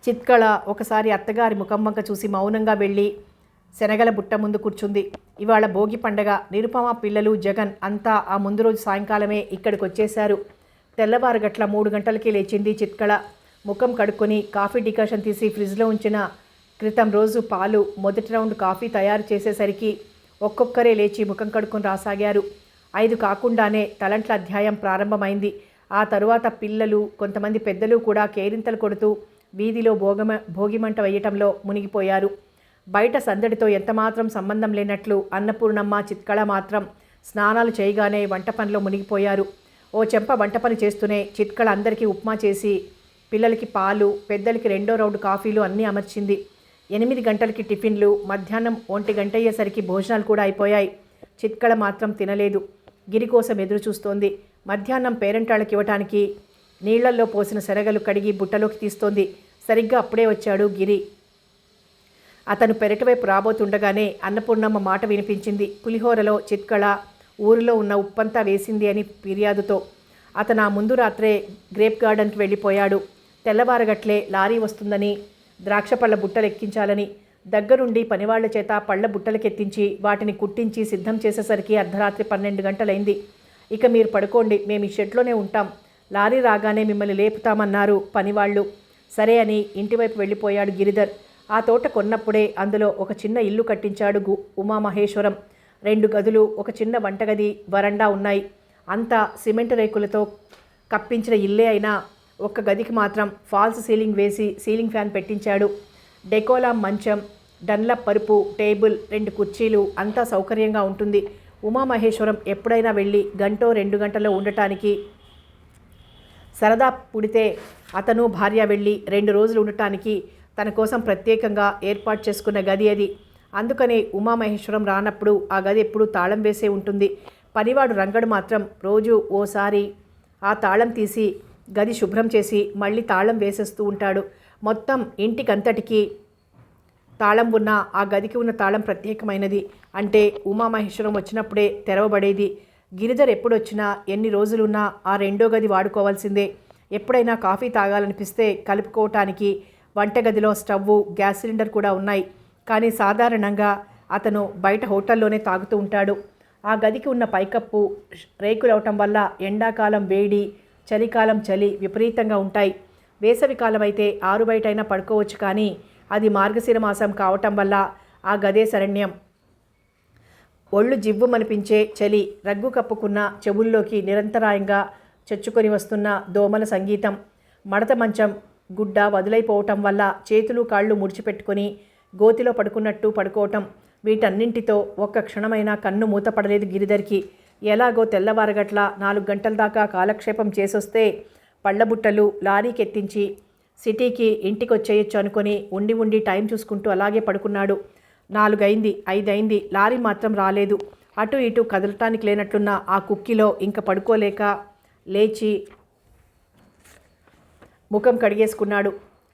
చిత్కళ ఒకసారి అత్తగారి ముఖం వంక చూసి మౌనంగా వెళ్ళి శనగల బుట్ట ముందు కూర్చుంది. ఇవాళ భోగి పండగ. నిరుపమ, పిల్లలు, జగన్ అంతా ఆ ముందు రోజు సాయంకాలమే ఇక్కడికి వచ్చేశారు. తెల్లవారుగట్ల 3 గంటలకి లేచింది చిత్కళ. ముఖం కడుక్కొని కాఫీ డికాషన్ తీసి ఫ్రిడ్జ్లో ఉంచిన క్రితం రోజు పాలు, మొదటి రౌండ్ కాఫీ తయారు చేసేసరికి ఒక్కొక్కరే లేచి ముఖం కడుక్కొని రాసాగారు. 5 కాకుండానే తలంట్ల అధ్యాయం ప్రారంభమైంది. ఆ తరువాత పిల్లలు, కొంతమంది పెద్దలు కూడా కేరింతలు కొడుతూ వీధిలో భోగిమంట వేయటంలో మునిగిపోయారు. బయట సందడితో ఎంతమాత్రం సంబంధం లేనట్లు అన్నపూర్ణమ్మ, చిత్కళ మాత్రం స్నానాలు చేయగానే వంట పనిలో మునిగిపోయారు. ఓ చెంప వంట పని చేస్తూనే చిత్కళ అందరికీ ఉప్మా చేసి పిల్లలకి పాలు, పెద్దలకి 2వ రౌండ్ కాఫీలు అన్నీ అమర్చింది. 8 గంటలకి టిఫిన్లు, మధ్యాహ్నం 1 గంట అయ్యేసరికి భోజనాలు కూడా అయిపోయాయి. చిత్కళ మాత్రం తినలేదు. గిరి కోసం ఎదురు చూస్తోంది. మధ్యాహ్నం పేరెంటాళ్ళకి ఇవ్వటానికి నీళ్లల్లో పోసిన శనగలు కడిగి బుట్టలోకి తీస్తోంది. సరిగ్గా అప్పుడే వచ్చాడు గిరి. అతను పెరటివైపు రాబోతుండగానే అన్నపూర్ణమ్మ మాట వినిపించింది. పులిహోరలో చిత్కళ ఊరిలో ఉన్న ఉప్పంతా వేసింది అని ఫిర్యాదుతో. అతను ఆ ముందు రాత్రే గ్రేప్ గార్డెన్కి వెళ్ళిపోయాడు. తెల్లవారగట్లే లారీ వస్తుందని, ద్రాక్ష పళ్ళ బుట్టలు ఎక్కించాలని దగ్గరుండి పనివాళ్ల చేత పళ్ళ బుట్టలకెత్తించి వాటిని కుట్టించి సిద్ధం చేసేసరికి అర్ధరాత్రి 12 గంటలైంది. ఇక మీరు పడుకోండి, మేము ఈ షెడ్లోనే ఉంటాం, లారీ రాగానే మిమ్మల్ని లేపుతామన్నారు పనివాళ్ళు. సరే అని ఇంటివైపు వెళ్ళిపోయాడు గిరిధర్. ఆ తోట కొన్నప్పుడే అందులో ఒక చిన్న ఇల్లు కట్టించాడు ఉమామహేశ్వరం. 2 గదులు, ఒక చిన్న వంటగది, వరండా ఉన్నాయి. అంతా సిమెంట్ రేకులతో కప్పించిన ఇల్లే అయినా ఒక్క గదికి మాత్రం ఫాల్స్ సీలింగ్ వేసి సీలింగ్ ఫ్యాన్ పెట్టించాడు. డెకోలా మంచం, డన్లప్ పరుపు, టేబుల్, 2 కుర్చీలు, అంతా సౌకర్యంగా ఉంటుంది. ఉమామహేశ్వరం ఎప్పుడైనా వెళ్ళి 1-2 గంటల్లో ఉండటానికి సరదా పుడితే అతను భార్య వెళ్ళి 2 రోజులు ఉండటానికి తన కోసం ప్రత్యేకంగా ఏర్పాటు చేసుకున్న గది అది. అందుకనే ఉమామహేశ్వరం రానప్పుడు ఆ గది ఎప్పుడూ తాళం వేసే ఉంటుంది. పనివాడు రంగడు మాత్రం రోజు ఓసారి ఆ తాళం తీసి గది శుభ్రం చేసి మళ్ళీ తాళం వేసేస్తూ ఉంటాడు. మొత్తం ఇంటికంతటికి తాళం ఉన్న ఆ గదికి ఉన్న తాళం ప్రత్యేకమైనది. అంటే ఉమామహేశ్వరం వచ్చినప్పుడే తెరవబడేది. గిరిధర్ ఎప్పుడొచ్చినా, ఎన్ని రోజులున్నా ఆ 2వ గది వాడుకోవాల్సిందే. ఎప్పుడైనా కాఫీ తాగాలనిపిస్తే కలుపుకోవటానికి వంటగదిలో స్టవ్వు, గ్యాస్ సిలిండర్ కూడా ఉన్నాయి. కానీ సాధారణంగా అతను బయట హోటల్లోనే తాగుతూ ఉంటాడు. ఆ గదికి ఉన్న పైకప్పు రేకులవటం వల్ల ఎండాకాలం వేడి, చలికాలం చలి విపరీతంగా ఉంటాయి. వేసవికాలం అయితే ఆరు బయటైనా పడుకోవచ్చు. కానీ అది మార్గశిర మాసం కావటం వల్ల ఆ గదే శరణ్యం. ఒళ్ళు జివ్వుమనిపించే చలి రగ్గు కప్పుకున్న చెవుల్లోకి నిరంతరాయంగా చొచ్చుకొని వస్తున్న దోమల సంగీతం, మడత మంచం గుడ్డ వదులైపోవటం వల్ల చేతులు కాళ్ళు ముడిచిపెట్టుకొని గోతిలో పడుకున్నట్టు పడుకోవటం, వీటన్నింటితో ఒక్క క్షణమైనా కన్ను మూతపడలేదు గిరిధర్కి. ఎలాగో తెల్లవారగట్ల 4 గంటల దాకా కాలక్షేపం చేసొస్తే పళ్ళబుట్టలు లారీకెత్తించి సిటీకి ఇంటికొచ్చేయచ్చు అనుకొని ఉండి ఉండి టైం చూసుకుంటూ అలాగే పడుకున్నాడు. 4 అయింది, 5 అయింది, లారీ మాత్రం రాలేదు. అటు ఇటు కదలటానికి లేనట్లున్న ఆ కుక్కిలో ఇంక పడుకోలేక లేచి ముఖం కడిగేసుకున్నాడు.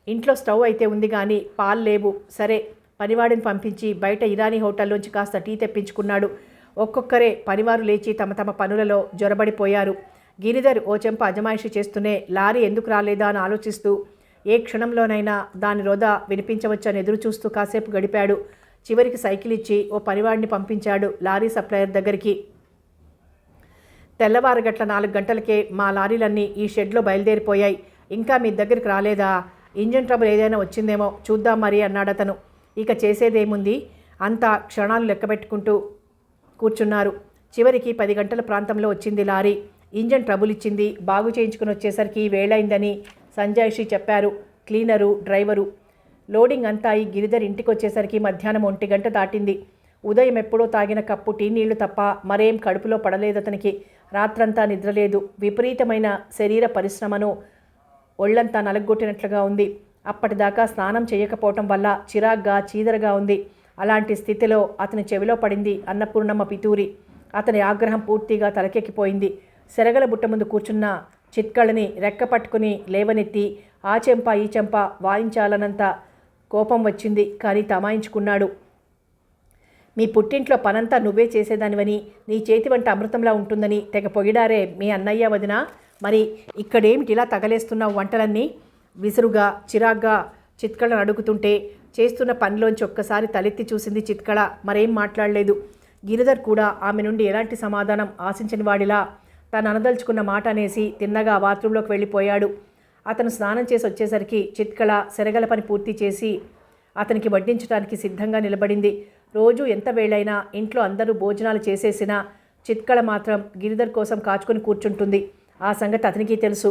ఇంట్లో స్టవ్ అయితే ఉంది కానీ పాలు లేవు. సరే, పనివాడిని పంపించి బయట ఇరానీ హోటల్లోంచి కాస్త టీ తెప్పించుకున్నాడు. ఒక్కొక్కరే పనివారు లేచి తమ తమ పనులలో జొరబడిపోయారు. గిరిధర్ ఓ చెంప అజమాయిషి చేస్తూనే లారీ ఎందుకు రాలేదా అని ఆలోచిస్తూ ఏ క్షణంలోనైనా దాని రోద వినిపించవచ్చని ఎదురు చూస్తూ కాసేపు గడిపాడు. చివరికి సైకిల్ ఇచ్చి ఓ పనివాడిని పంపించాడు లారీ సప్లయర్ దగ్గరికి. తెల్లవారగట్ల 4 గంటలకే మా లారీలన్నీ ఈ షెడ్లో బయలుదేరిపోయాయి. ఇంకా మీ దగ్గరికి రాలేదా? ఇంజన్ ట్రబుల్ ఏదైనా వచ్చిందేమో చూద్దాం మరి అన్నాడతను. ఇక చేసేదేముంది, అంతా క్షణాలు లెక్కబెట్టుకుంటూ కూర్చున్నారు. చివరికి 10 గంటల ప్రాంతంలో వచ్చింది లారీ. ఇంజన్ ట్రబుల్ ఇచ్చింది. బాగు చేయించుకుని వచ్చేసరికి వేళైందని సంజయ్షి చెప్పారు క్లీనరు, డ్రైవరు. లోడింగ్ అంతా అయి గిరిధర్ ఇంటికి వచ్చేసరికి మధ్యాహ్నం 1 గంట దాటింది. ఉదయం ఎప్పుడో తాగిన కప్పు టీ నీళ్లు తప్ప మరేం కడుపులో పడలేదతనికి. రాత్రంతా నిద్రలేదు. విపరీతమైన శరీర పరిశ్రమను ఒళ్లంతా నలగొట్టినట్లుగా ఉంది. అప్పటిదాకా స్నానం చేయకపోవటం వల్ల చిరాగ్గా చీదరగా ఉంది. అలాంటి స్థితిలో అతని చెవిలో పడింది అన్నపూర్ణమ్మ పితూరి. అతని ఆగ్రహం పూర్తిగా తలకెక్కిపోయింది. సెరగల బుట్ట ముందు కూర్చున్న చిత్కళని రెక్క పట్టుకుని లేవనెత్తి ఆ చెంప ఈ చెంప వాయించాలన్నంత కోపం వచ్చింది. కానీ తమాయించుకున్నాడు. మీ పుట్టింట్లో పనంతా నువ్వే చేసేదానివని, నీ చేతి వంట అమృతంలా ఉంటుందని తెగ పొగిడారే మీ అన్నయ్య వదిన. మరి ఇక్కడేమిటిలా తగలేస్తున్నావు వంటలన్నీ? విసురుగా చిరాగ్గా చిత్కళను అడుగుతుంటే చేస్తున్న పనిలోంచి ఒక్కసారి తలెత్తి చూసింది చిత్కళ. మరేం మాట్లాడలేదు. గిరిధర్ కూడా ఆమె నుండి ఎలాంటి సమాధానం ఆశించని వాడిలా తను అనదలుచుకున్న మాట అనేసి తిన్నగా బాత్రూంలోకి వెళ్ళిపోయాడు. అతను స్నానం చేసి వచ్చేసరికి చిత్కళ సెరగల పని పూర్తి చేసి అతనికి వడ్డించడానికి సిద్ధంగా నిలబడింది. రోజు ఎంత వేళైనా ఇంట్లో అందరూ భోజనాలు చేసేసినా చిత్కళ మాత్రం గిరిధర్ కోసం కాచుకొని కూర్చుంటుంది. ఆ సంగతి అతనికి తెలుసు.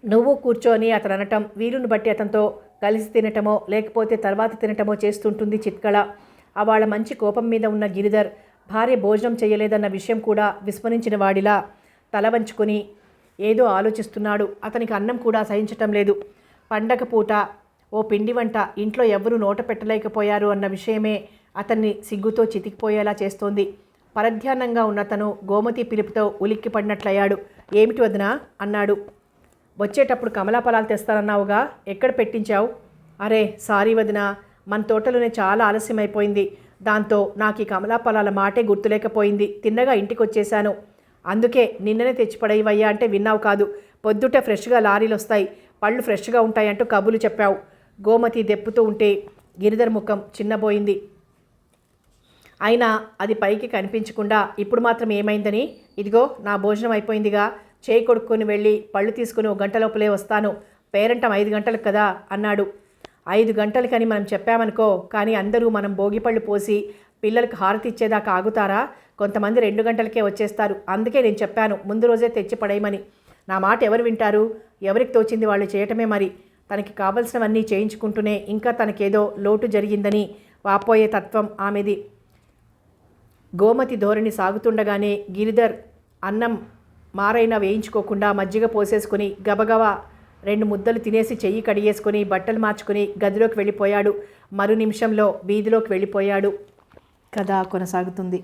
నువ్వు కూర్చొని అతను అనటం, వీలును బట్టి అతనితో కలిసి తినటమో లేకపోతే తర్వాత తినటమో చేస్తుంటుంది చిత్కళ. వాళ్ళ మంచి కోపం మీద ఉన్న గిరిధర్ భార్య భోజనం చేయలేదన్న విషయం కూడా విస్మరించిన వాడిలా తల వంచుకొని ఏదో ఆలోచిస్తున్నాడు. అతనికి అన్నం కూడా సహించటం లేదు. పండగ పూట ఓ పిండి వంట ఇంట్లో ఎవ్వరూ నోట పెట్టలేకపోయారు అన్న విషయమే అతన్ని సిగ్గుతో చితికిపోయేలా చేస్తోంది. పరధ్యానంగా ఉన్న తను గోమతి పిలుపుతో ఉలిక్కి పడినట్లయ్యాడు. ఏమిటి వదినా అన్నాడు. వచ్చేటప్పుడు కమలాఫలాలు తెస్తానన్నావుగా, ఎక్కడ పెట్టించావు? అరే సారీ వదినా, మన తోటలోనే చాలా ఆలస్యమైపోయింది. దాంతో నాకు ఈ కమలాఫలాల మాటే గుర్తులేకపోయింది. తిన్నగా ఇంటికి వచ్చేశాను. అందుకే నిన్ననే తెచ్చిపడేవయ్యా అంటే విన్నావు కాదు. పొద్దుటే ఫ్రెష్గా లారీలు వస్తాయి, పళ్ళు ఫ్రెష్గా ఉంటాయంటూ కబులు చెప్పావు. గోమతి దెప్పుతూ ఉంటే గిరిధర్ ముఖం చిన్నబోయింది. అయినా అది పైకి కనిపించకుండా ఇప్పుడు మాత్రం ఏమైందని, ఇదిగో నా భోజనం అయిపోయిందిగా, చేయి కొడుక్కొని వెళ్ళి పళ్ళు తీసుకుని 1 గంట లోపలే వస్తాను. పేరంటం 5 గంటలకు కదా అన్నాడు. 5 గంటలకని మనం చెప్పామనుకో, కానీ అందరూ మనం భోగిపళ్ళు పోసి పిల్లలకు హారతి ఇచ్చేదాకా ఆగుతారా? కొంతమంది 2 గంటలకే వచ్చేస్తారు. అందుకే నేను చెప్పాను ముందు రోజే తెచ్చి పడేయమని. నా మాట ఎవరు వింటారు? ఎవరికి తోచింది వాళ్ళు చేయటమే. మరి తనకి కావలసినవన్నీ చేయించుకుంటూనే ఇంకా తనకేదో లోటు జరిగిందని వాపోయే తత్వం ఆమెది. గోమతి ధోరణి సాగుతుండగానే గిరిధర్ అన్నం మారైనా వేయించుకోకుండా మజ్జిగ పోసేసుకుని గబగబా 2 ముద్దలు తినేసి చెయ్యి కడిగేసుకుని బట్టలు మార్చుకుని గదిలోకి వెళ్ళిపోయాడు. మరు నిమిషంలో వీధిలోకి వెళ్ళిపోయాడు. కథ కొనసాగుతుంది.